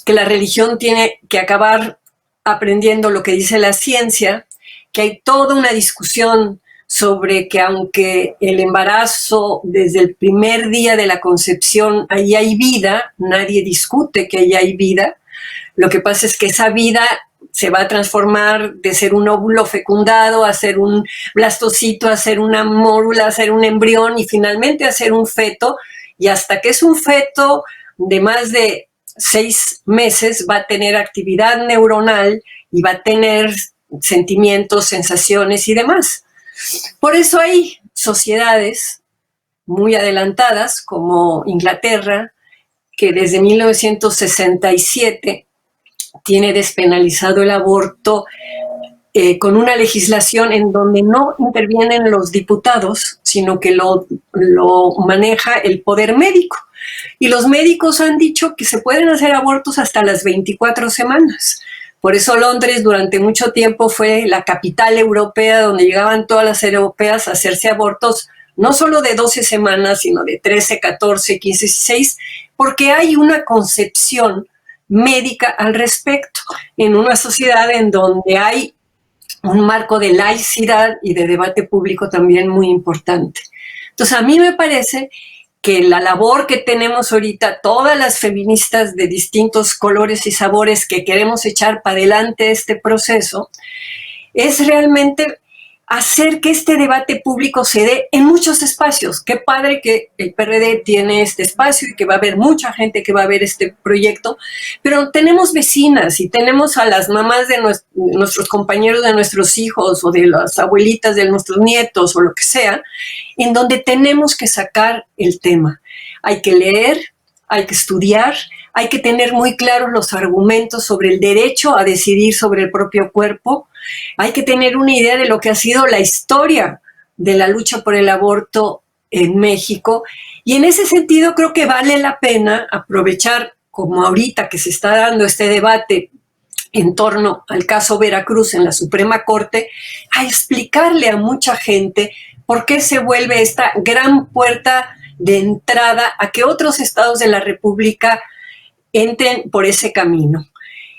que la religión tiene que acabar aprendiendo lo que dice la ciencia, que hay toda una discusión sobre que aunque el embarazo desde el primer día de la concepción ahí hay vida, nadie discute que ahí hay vida, lo que pasa es que esa vida se va a transformar de ser un óvulo fecundado a ser un blastocito, a ser una mórula, a ser un embrión y finalmente a ser un feto, y hasta que es un feto de más de 6 meses va a tener actividad neuronal y va a tener sentimientos, sensaciones y demás. Por eso hay sociedades muy adelantadas como Inglaterra, que desde 1967 tiene despenalizado el aborto con una legislación en donde no intervienen los diputados, sino que lo maneja el poder médico. Y los médicos han dicho que se pueden hacer abortos hasta las 24 semanas. Por eso Londres durante mucho tiempo fue la capital europea donde llegaban todas las europeas a hacerse abortos no solo de 12 semanas, sino de 13, 14, 15, 16, porque hay una concepción médica al respecto en una sociedad en donde hay un marco de laicidad y de debate público también muy importante. Entonces, a mí me parece que la labor que tenemos ahorita, todas las feministas de distintos colores y sabores que queremos echar para adelante este proceso, es realmente hacer que este debate público se dé en muchos espacios. Qué padre que el PRD tiene este espacio y que va a haber mucha gente que va a ver este proyecto, pero tenemos vecinas y tenemos a las mamás de nuestros compañeros de nuestros hijos o de las abuelitas de nuestros nietos o lo que sea, en donde tenemos que sacar el tema. Hay que leer, hay que estudiar, hay que tener muy claros los argumentos sobre el derecho a decidir sobre el propio cuerpo. Hay que tener una idea de lo que ha sido la historia de la lucha por el aborto en México. Y en ese sentido creo que vale la pena aprovechar, como ahorita que se está dando este debate en torno al caso Veracruz en la Suprema Corte, a explicarle a mucha gente por qué se vuelve esta gran puerta de entrada a que otros estados de la República entren por ese camino.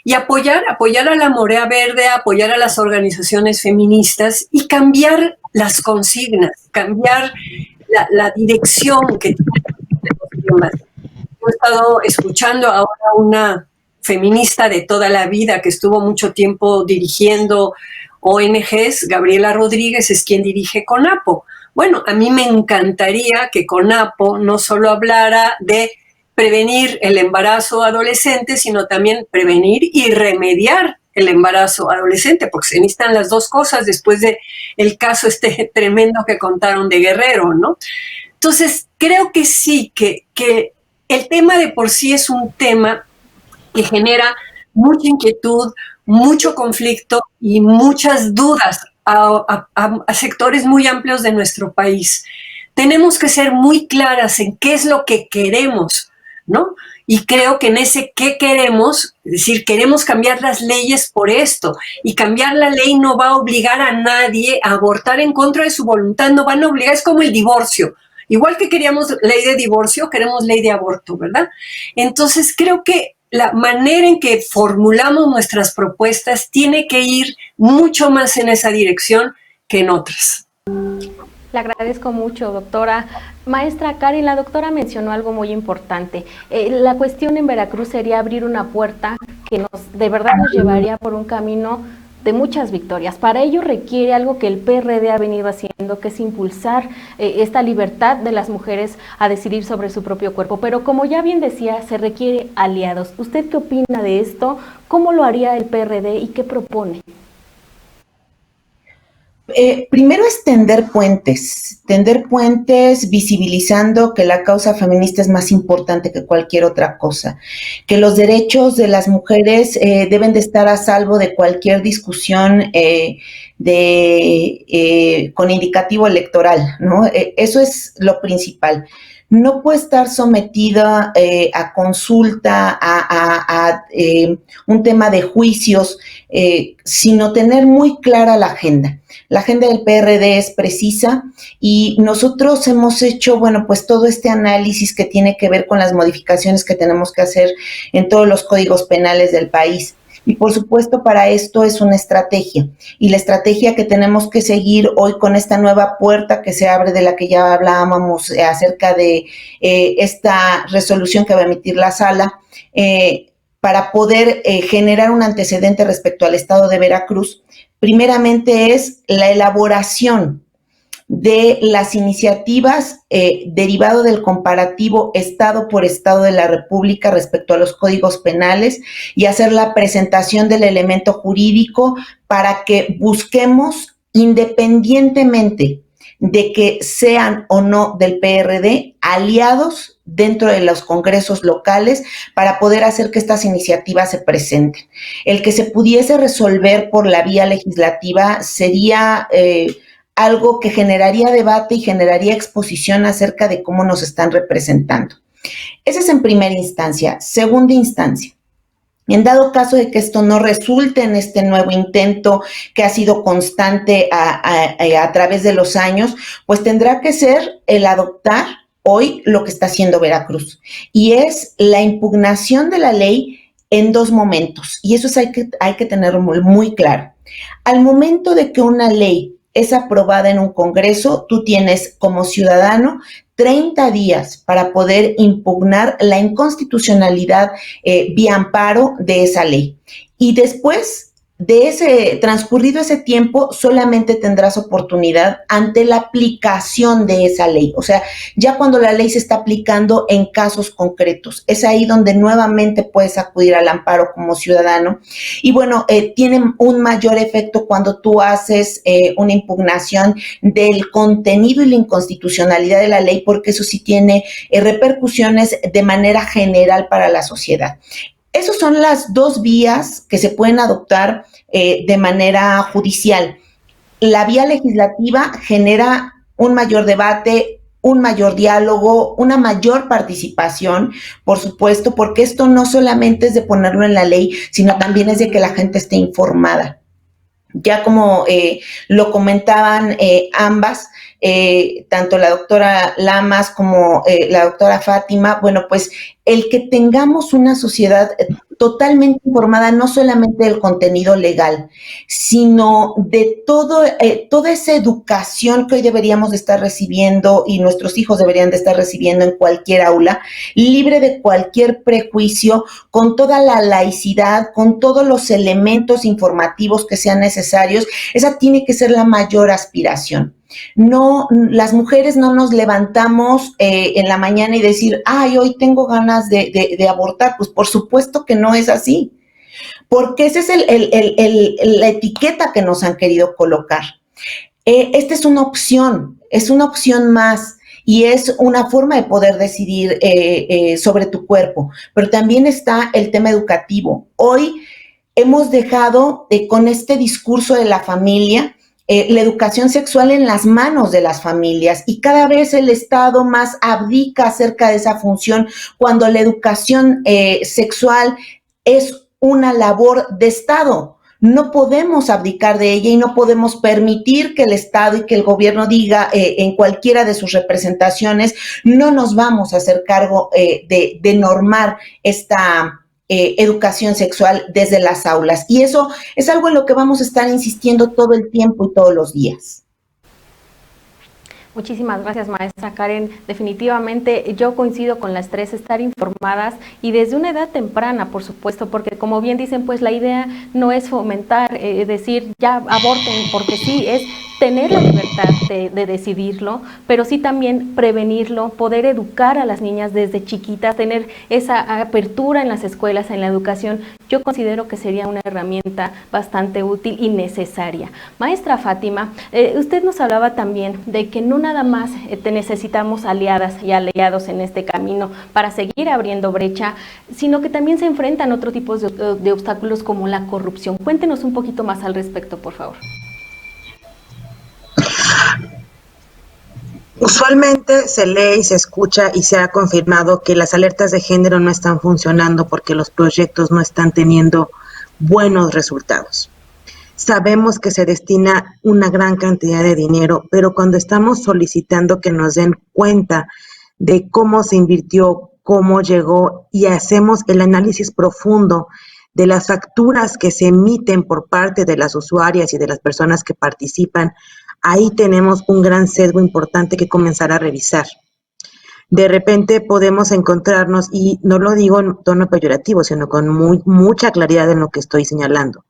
Y apoyar a la Marea Verde, apoyar a las organizaciones feministas y cambiar las consignas, cambiar la dirección que tienen los temas. Yo he estado escuchando ahora una feminista de toda la vida que estuvo mucho tiempo dirigiendo ONGs, Gabriela Rodríguez es quien dirige CONAPO. Bueno, a mí me encantaría que CONAPO no solo hablara de prevenir el embarazo adolescente, sino también prevenir y remediar el embarazo adolescente, porque se necesitan las dos cosas después de el caso tremendo que contaron de Guerrero, ¿no? Entonces, creo que sí, que el tema de por sí es un tema que genera mucha inquietud, mucho conflicto y muchas dudas a sectores muy amplios de nuestro país. Tenemos que ser muy claras en qué es lo que queremos, ¿no? Y creo que en ese qué queremos, es decir, queremos cambiar las leyes por esto, y cambiar la ley no va a obligar a nadie a abortar en contra de su voluntad, no van a obligar, es como el divorcio. Igual que queríamos ley de divorcio, queremos ley de aborto, ¿verdad? Entonces creo que la manera en que formulamos nuestras propuestas tiene que ir mucho más en esa dirección que en otras. Le agradezco mucho, doctora. Maestra Karen, la doctora mencionó algo muy importante. La cuestión en Veracruz sería abrir una puerta que de verdad nos llevaría por un camino de muchas victorias. Para ello requiere algo que el PRD ha venido haciendo, que es impulsar esta libertad de las mujeres a decidir sobre su propio cuerpo. Pero como ya bien decía, se requiere aliados. ¿Usted qué opina de esto? ¿Cómo lo haría el PRD y qué propone? Primero es tender puentes, visibilizando que la causa feminista es más importante que cualquier otra cosa, que los derechos de las mujeres deben de estar a salvo de cualquier discusión con indicativo electoral, ¿no? Eso es lo principal. No puede estar sometida a consulta, a un tema de juicios, sino tener muy clara la agenda. La agenda del PRD es precisa y nosotros hemos hecho, bueno, pues todo este análisis que tiene que ver con las modificaciones que tenemos que hacer en todos los códigos penales del país. Y por supuesto para esto es una estrategia, y la estrategia que tenemos que seguir hoy con esta nueva puerta que se abre, de la que ya hablábamos acerca de esta resolución que va a emitir la sala, para poder generar un antecedente respecto al estado de Veracruz, primeramente es la elaboración de las iniciativas derivado del comparativo estado por estado de la República respecto a los códigos penales, y hacer la presentación del elemento jurídico para que busquemos, independientemente de que sean o no del PRD, aliados dentro de los congresos locales para poder hacer que estas iniciativas se presenten. El que se pudiese resolver por la vía legislativa sería algo que generaría debate y generaría exposición acerca de cómo nos están representando. Ese es en primera instancia. Segunda instancia, En dado caso de que esto no resulte en este nuevo intento que ha sido constante a través de los años, pues tendrá que ser el adoptar hoy lo que está haciendo Veracruz, y es la impugnación de la ley en dos momentos, y eso hay que tenerlo muy claro. Al momento de que una ley es aprobada en un congreso, tú tienes como ciudadano 30 días para poder impugnar la inconstitucionalidad vía amparo de esa ley. Y después de transcurrido ese tiempo, solamente tendrás oportunidad ante la aplicación de esa ley. O sea, ya cuando la ley se está aplicando en casos concretos, es ahí donde nuevamente puedes acudir al amparo como ciudadano. Y bueno, tiene un mayor efecto cuando tú haces una impugnación del contenido y la inconstitucionalidad de la ley, porque eso sí tiene repercusiones de manera general para la sociedad. Esas son las dos vías que se pueden adoptar de manera judicial. La vía legislativa genera un mayor debate, un mayor diálogo, una mayor participación, por supuesto, porque esto no solamente es de ponerlo en la ley, sino también es de que la gente esté informada. Ya como lo comentaban ambas, tanto la doctora Lamas como la doctora Fátima, bueno, pues el que tengamos una sociedad totalmente informada, no solamente del contenido legal, sino de toda esa educación que hoy deberíamos de estar recibiendo y nuestros hijos deberían de estar recibiendo en cualquier aula, libre de cualquier prejuicio, con toda la laicidad, con todos los elementos informativos que sean necesarios. Esa tiene que ser la mayor aspiración. No, las mujeres no nos levantamos en la mañana y decir, ay, hoy tengo ganas de abortar. Pues por supuesto que no es así, porque esa es la etiqueta que nos han querido colocar. Esta es una opción más, y es una forma de poder decidir sobre tu cuerpo, pero también está el tema educativo. Hoy hemos dejado con este discurso de la familia, la educación sexual en las manos de las familias, y cada vez el Estado más abdica acerca de esa función, cuando la educación sexual es una labor de Estado. No podemos abdicar de ella y no podemos permitir que el Estado y que el gobierno diga en cualquiera de sus representaciones, no nos vamos a hacer cargo de normar esta educación sexual desde las aulas. Y eso es algo en lo que vamos a estar insistiendo todo el tiempo y todos los días. Muchísimas gracias, maestra Karen. Definitivamente yo coincido con las tres, estar informadas y desde una edad temprana, por supuesto, porque como bien dicen, pues la idea no es fomentar, decir ya aborten, porque sí, es tener la libertad de decidirlo, pero sí también prevenirlo, poder educar a las niñas desde chiquitas, tener esa apertura en las escuelas, en la educación. Yo considero que sería una herramienta bastante útil y necesaria. Maestra Fátima, usted nos hablaba también de que no nada más necesitamos aliadas y aliados en este camino para seguir abriendo brecha, sino que también se enfrentan otro tipo de obstáculos como la corrupción. Cuéntenos un poquito más al respecto, por favor. Usualmente se lee y se escucha y se ha confirmado que las alertas de género no están funcionando porque los proyectos no están teniendo buenos resultados. Sabemos que se destina una gran cantidad de dinero, pero cuando estamos solicitando que nos den cuenta de cómo se invirtió, cómo llegó, y hacemos el análisis profundo de las facturas que se emiten por parte de las usuarias y de las personas que participan, ahí tenemos un gran sesgo importante que comenzar a revisar. De repente podemos encontrarnos, y no lo digo en tono peyorativo, sino con mucha claridad en lo que estoy señalando.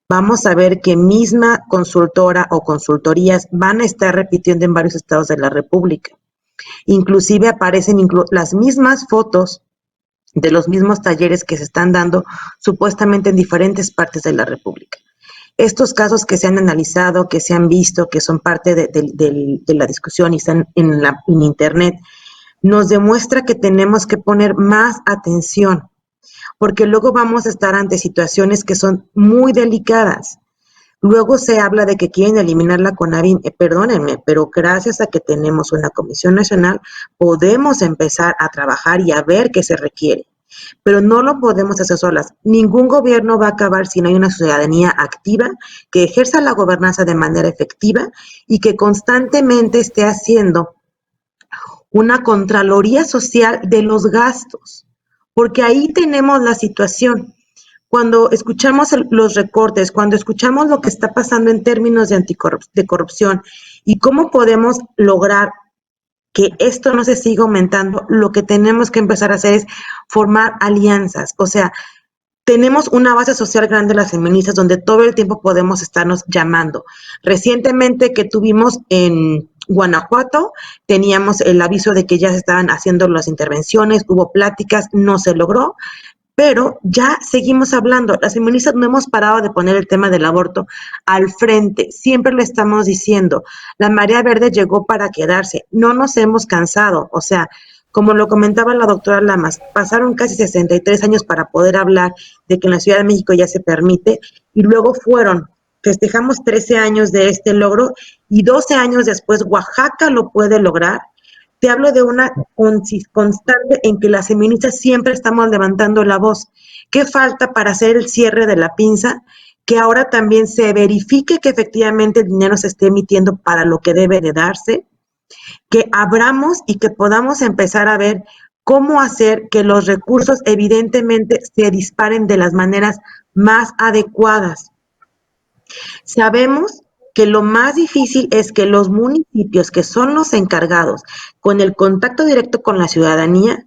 Vamos a ver que misma consultora o consultorías van a estar repitiendo en varios estados de la República. Inclusive aparecen las mismas fotos de los mismos talleres que se están dando supuestamente en diferentes partes de la República. Estos casos que se han analizado, que se han visto, que son parte de la discusión y están en Internet, nos demuestra que tenemos que poner más atención, porque luego vamos a estar ante situaciones que son muy delicadas. Luego se habla de que quieren eliminar la CONAVIM. Perdónenme, pero gracias a que tenemos una Comisión Nacional, podemos empezar a trabajar y a ver qué se requiere. pero no lo podemos hacer solas. Ningún gobierno va a acabar si no hay una ciudadanía activa que ejerza la gobernanza de manera efectiva y que constantemente esté haciendo una contraloría social de los gastos, porque ahí tenemos la situación. Cuando escuchamos los recortes, cuando escuchamos lo que está pasando en términos de corrupción y cómo podemos lograr que esto no se siga aumentando, lo que tenemos que empezar a hacer es formar alianzas. O sea, tenemos una base social grande las feministas donde todo el tiempo podemos estarnos llamando. Recientemente que tuvimos en Guanajuato, teníamos el aviso de que ya se estaban haciendo las intervenciones, hubo pláticas, no se logró, pero ya seguimos hablando. Las feministas no hemos parado de poner el tema del aborto al frente, siempre lo estamos diciendo. La marea verde llegó para quedarse, no nos hemos cansado, o sea, como lo comentaba la doctora Lamas, pasaron casi 63 años para poder hablar de que en la Ciudad de México ya se permite, y luego festejamos 13 años de este logro, y 12 años después Oaxaca lo puede lograr. Te hablo de una constante en que las feministas siempre estamos levantando la voz. ¿Qué falta para hacer el cierre de la pinza? Que ahora también se verifique que efectivamente el dinero se esté emitiendo para lo que debe de darse, que abramos y que podamos empezar a ver cómo hacer que los recursos evidentemente se disparen de las maneras más adecuadas. Sabemos que lo más difícil es que los municipios, que son los encargados con el contacto directo con la ciudadanía,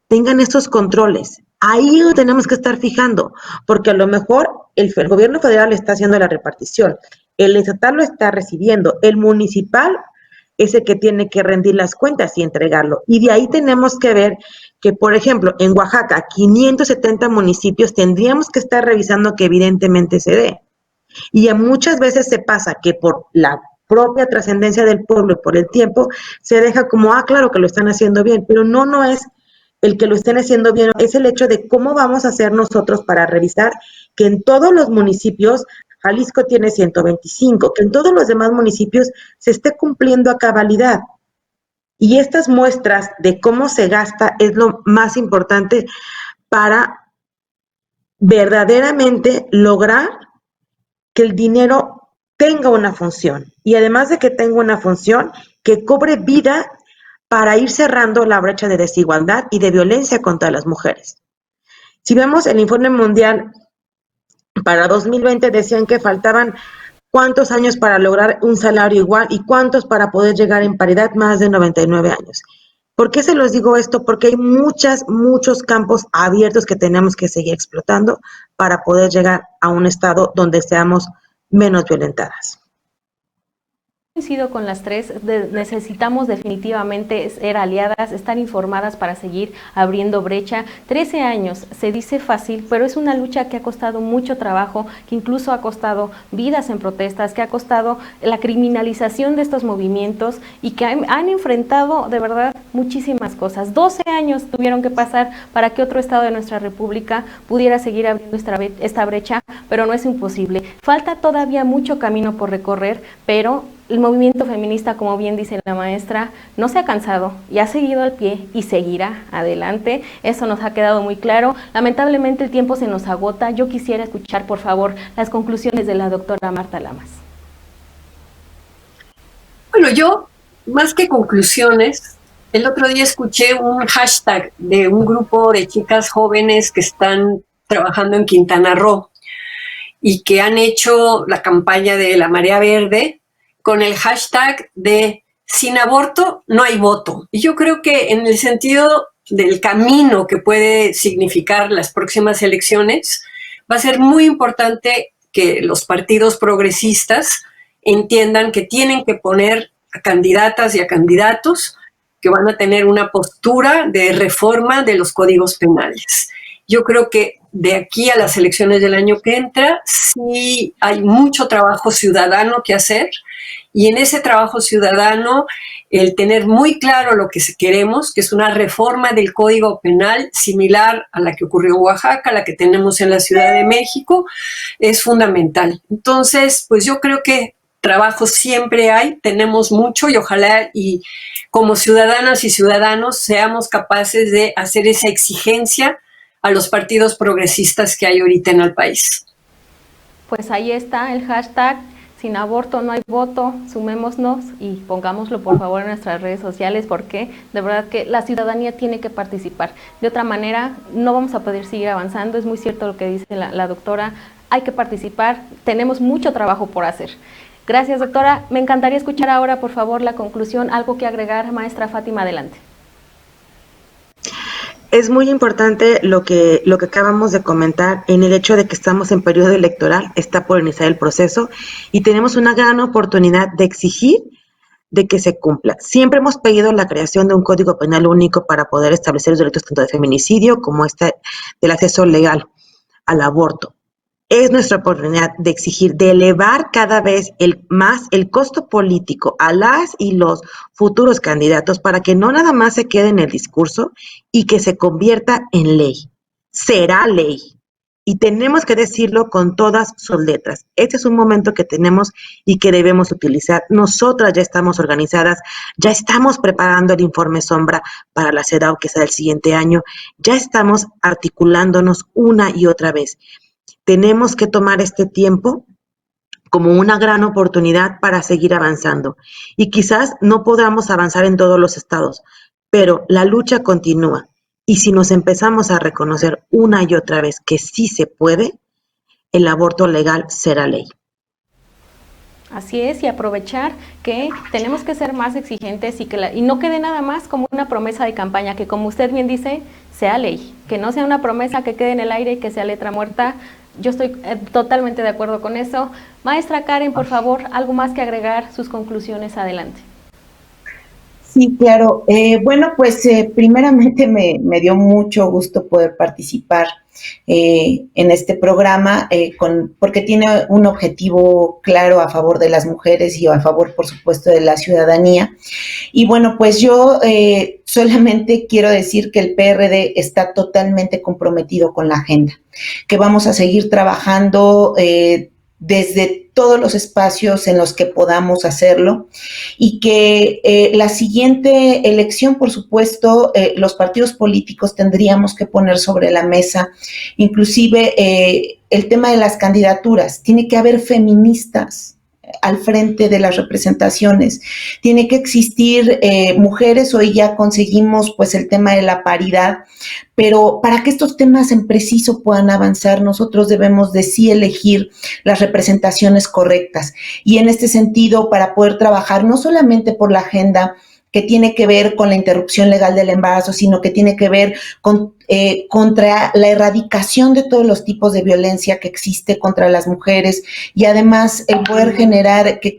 tengan estos controles. Ahí lo tenemos que estar fijando, porque a lo mejor el gobierno federal está haciendo la repartición, el estatal lo está recibiendo, el municipal es el que tiene que rendir las cuentas y entregarlo. Y de ahí tenemos que ver que, por ejemplo, en Oaxaca, 570 municipios, tendríamos que estar revisando que evidentemente se dé. Y muchas veces se pasa que por la propia trascendencia del pueblo y por el tiempo, se deja como, claro que lo están haciendo bien, pero no es el que lo estén haciendo bien, es el hecho de cómo vamos a hacer nosotros para revisar que en todos los municipios, Jalisco tiene 125, que en todos los demás municipios se esté cumpliendo a cabalidad. Y estas muestras de cómo se gasta es lo más importante para verdaderamente lograr que el dinero tenga una función y además de que tenga una función, que cobre vida para ir cerrando la brecha de desigualdad y de violencia contra las mujeres. Si vemos el informe mundial para 2020 decían que faltaban cuántos años para lograr un salario igual y cuántos para poder llegar en paridad, más de 99 años. ¿Por qué se los digo esto? Porque hay muchos campos abiertos que tenemos que seguir explotando para poder llegar a un estado donde seamos menos violentadas. Coincido con las tres, necesitamos definitivamente ser aliadas, estar informadas para seguir abriendo brecha. 13 años, se dice fácil, pero es una lucha que ha costado mucho trabajo, que incluso ha costado vidas en protestas, que ha costado la criminalización de estos movimientos y que han enfrentado de verdad muchísimas cosas. 12 años tuvieron que pasar para que otro estado de nuestra república pudiera seguir abriendo esta brecha, pero no es imposible. Falta todavía mucho camino por recorrer, pero el movimiento feminista, como bien dice la maestra, no se ha cansado y ha seguido al pie y seguirá adelante. Eso nos ha quedado muy claro. Lamentablemente el tiempo se nos agota. Yo quisiera escuchar, por favor, las conclusiones de la doctora Marta Lamas. Bueno, yo, más que conclusiones, el otro día escuché un hashtag de un grupo de chicas jóvenes que están trabajando en Quintana Roo y que han hecho la campaña de la Marea Verde con el hashtag de sin aborto no hay voto. Y yo creo que en el sentido del camino que puede significar las próximas elecciones, va a ser muy importante que los partidos progresistas entiendan que tienen que poner a candidatas y a candidatos que van a tener una postura de reforma de los códigos penales. Yo creo que de aquí a las elecciones del año que entra, sí hay mucho trabajo ciudadano que hacer, y en ese trabajo ciudadano, el tener muy claro lo que queremos, que es una reforma del Código Penal similar a la que ocurrió en Oaxaca, a la que tenemos en la Ciudad de México, es fundamental. Entonces, pues yo creo que trabajo siempre hay, tenemos mucho, y ojalá y como ciudadanas y ciudadanos seamos capaces de hacer esa exigencia a los partidos progresistas que hay ahorita en el país. Pues ahí está el hashtag Sin aborto no hay voto, sumémonos y pongámoslo por favor en nuestras redes sociales, porque de verdad que la ciudadanía tiene que participar. De otra manera no vamos a poder seguir avanzando. Es muy cierto lo que dice la doctora, hay que participar, tenemos mucho trabajo por hacer. Gracias, doctora. Me encantaría escuchar ahora, por favor, la conclusión, algo que agregar, maestra Fátima, adelante. Es muy importante lo que acabamos de comentar en el hecho de que estamos en periodo electoral, está por iniciar el proceso y tenemos una gran oportunidad de exigir de que se cumpla. Siempre hemos pedido la creación de un código penal único para poder establecer los delitos tanto de feminicidio como del acceso legal al aborto. Es nuestra oportunidad de exigir, de elevar cada vez más el costo político a las y los futuros candidatos para que no nada más se quede en el discurso y que se convierta en ley. Será ley. Y tenemos que decirlo con todas sus letras. Este es un momento que tenemos y que debemos utilizar. Nosotras ya estamos organizadas, ya estamos preparando el informe sombra para la CEDAW que será el siguiente año, ya estamos articulándonos una y otra vez. Tenemos que tomar este tiempo como una gran oportunidad para seguir avanzando. Y quizás no podamos avanzar en todos los estados, pero la lucha continúa. Y si nos empezamos a reconocer una y otra vez que sí se puede, el aborto legal será ley. Así es, y aprovechar que tenemos que ser más exigentes y no quede nada más como una promesa de campaña, que como usted bien dice, sea ley, que no sea una promesa que quede en el aire y que sea letra muerta. Yo estoy totalmente de acuerdo con eso. Maestra Karen, por favor, algo más que agregar, sus conclusiones, adelante. Sí, claro. Bueno, pues primeramente me dio mucho gusto poder participar en este programa porque tiene un objetivo claro a favor de las mujeres y a favor, por supuesto, de la ciudadanía. Y bueno, pues yo solamente quiero decir que el PRD está totalmente comprometido con la agenda, que vamos a seguir trabajando desde todos los espacios en los que podamos hacerlo y que la siguiente elección, por supuesto, los partidos políticos tendríamos que poner sobre la mesa, inclusive el tema de las candidaturas. Tiene que haber feministas al frente de las representaciones, tiene que existir mujeres. Hoy ya conseguimos pues el tema de la paridad, pero para que estos temas en preciso puedan avanzar, nosotros debemos de sí elegir las representaciones correctas, y en este sentido, para poder trabajar no solamente por la agenda que tiene que ver con la interrupción legal del embarazo, sino que tiene que ver con contra la erradicación de todos los tipos de violencia que existe contra las mujeres, y además el poder generar que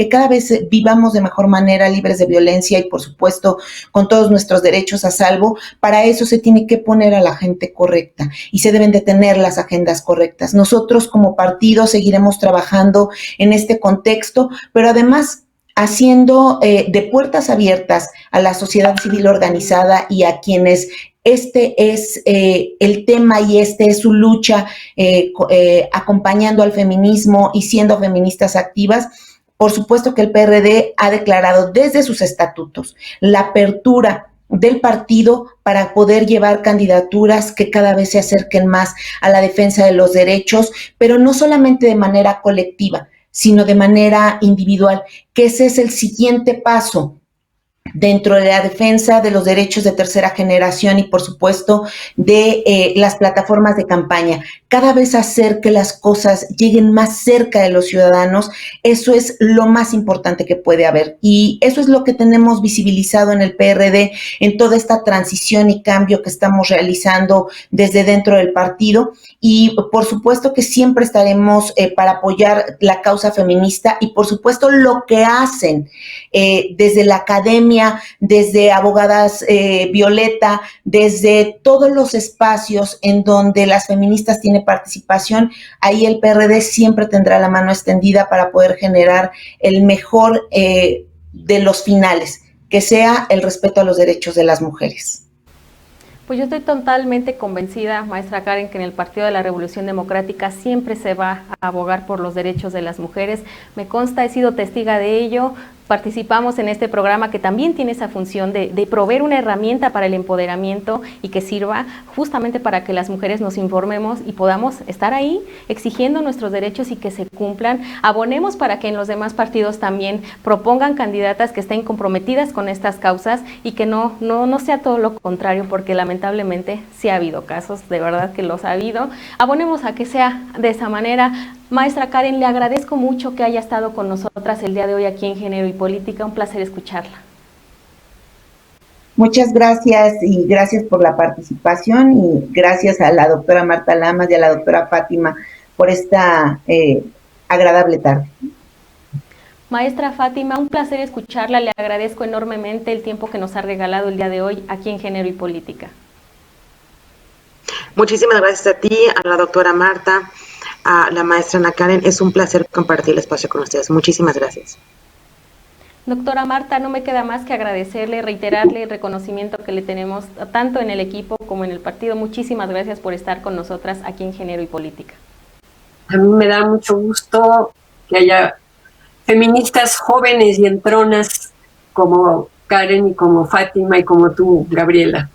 cada vez vivamos de mejor manera, libres de violencia y por supuesto con todos nuestros derechos a salvo. Para eso se tiene que poner a la gente correcta y se deben de tener las agendas correctas. Nosotros como partido seguiremos trabajando en este contexto, pero además haciendo de puertas abiertas a la sociedad civil organizada y a quienes este es el tema y este es su lucha, acompañando al feminismo y siendo feministas activas. Por supuesto que el PRD ha declarado desde sus estatutos la apertura del partido para poder llevar candidaturas que cada vez se acerquen más a la defensa de los derechos, pero no solamente de manera colectiva, sino de manera individual, que ese es el siguiente paso dentro de la defensa de los derechos de tercera generación y, por supuesto, de las plataformas de campaña. Cada vez hacer que las cosas lleguen más cerca de los ciudadanos, eso es lo más importante que puede haber. Y eso es lo que tenemos visibilizado en el PRD, en toda esta transición y cambio que estamos realizando desde dentro del partido. Y, por supuesto, que siempre estaremos para apoyar la causa feminista y, por supuesto, lo que hacen desde la academia, desde Abogadas Violeta, desde todos los espacios en donde las feministas tienen participación. Ahí el PRD siempre tendrá la mano extendida para poder generar el mejor de los finales, que sea el respeto a los derechos de las mujeres. Pues yo estoy totalmente convencida, maestra Karen, que en el Partido de la Revolución Democrática siempre se va a abogar por los derechos de las mujeres. Me consta, he sido testiga de ello. participamos en este programa que también tiene esa función de proveer una herramienta para el empoderamiento y que sirva justamente para que las mujeres nos informemos y podamos estar ahí exigiendo nuestros derechos y que se cumplan. Abonemos para que en los demás partidos también propongan candidatas que estén comprometidas con estas causas y que no sea todo lo contrario, porque lamentablemente sí ha habido casos, de verdad que los ha habido. Abonemos a que sea de esa manera. Maestra Karen, le agradezco mucho que haya estado con nosotras el día de hoy aquí en Género y Política. Un placer escucharla. Muchas gracias y gracias por la participación y gracias a la doctora Marta Lamas y a la doctora Fátima por esta agradable tarde. Maestra Fátima, un placer escucharla. Le agradezco enormemente el tiempo que nos ha regalado el día de hoy aquí en Género y Política. Muchísimas gracias a ti, a la doctora Marta, a la maestra Ana Karen. Es un placer compartir el espacio con ustedes. Muchísimas gracias. Doctora Marta, no me queda más que agradecerle, reiterarle el reconocimiento que le tenemos tanto en el equipo como en el partido. Muchísimas gracias por estar con nosotras aquí en Género y Política. A mí me da mucho gusto que haya feministas jóvenes y entronas como Karen y como Fátima y como tú, Gabriela.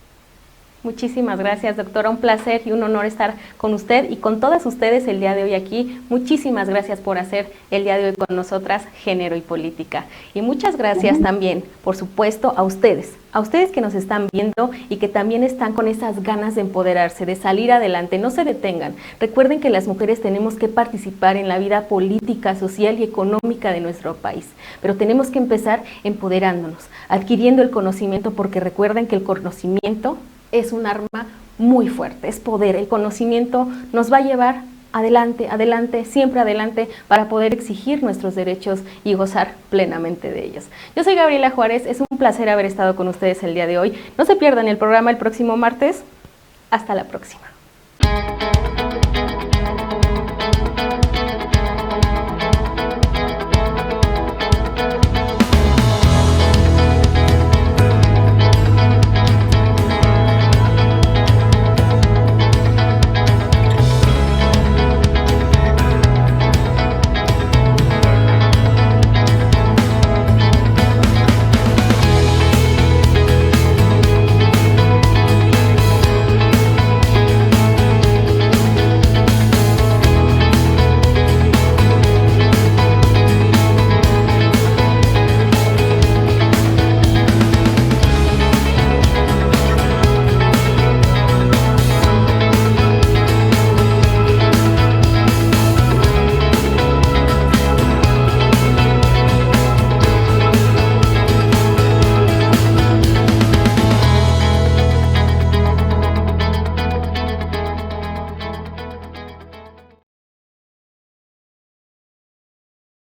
Muchísimas gracias, doctora. Un placer y un honor estar con usted y con todas ustedes el día de hoy aquí. Muchísimas gracias por hacer el día de hoy con nosotras Género y Política. Y muchas gracias también, por supuesto, a ustedes que nos están viendo y que también están con esas ganas de empoderarse, de salir adelante. No se detengan. Recuerden que las mujeres tenemos que participar en la vida política, social y económica de nuestro país. Pero tenemos que empezar empoderándonos, adquiriendo el conocimiento, porque recuerden que el conocimiento es un arma muy fuerte, es poder. El conocimiento nos va a llevar adelante, adelante, siempre adelante, para poder exigir nuestros derechos y gozar plenamente de ellos. Yo soy Gabriela Juárez, es un placer haber estado con ustedes el día de hoy. No se pierdan el programa el próximo martes. Hasta la próxima.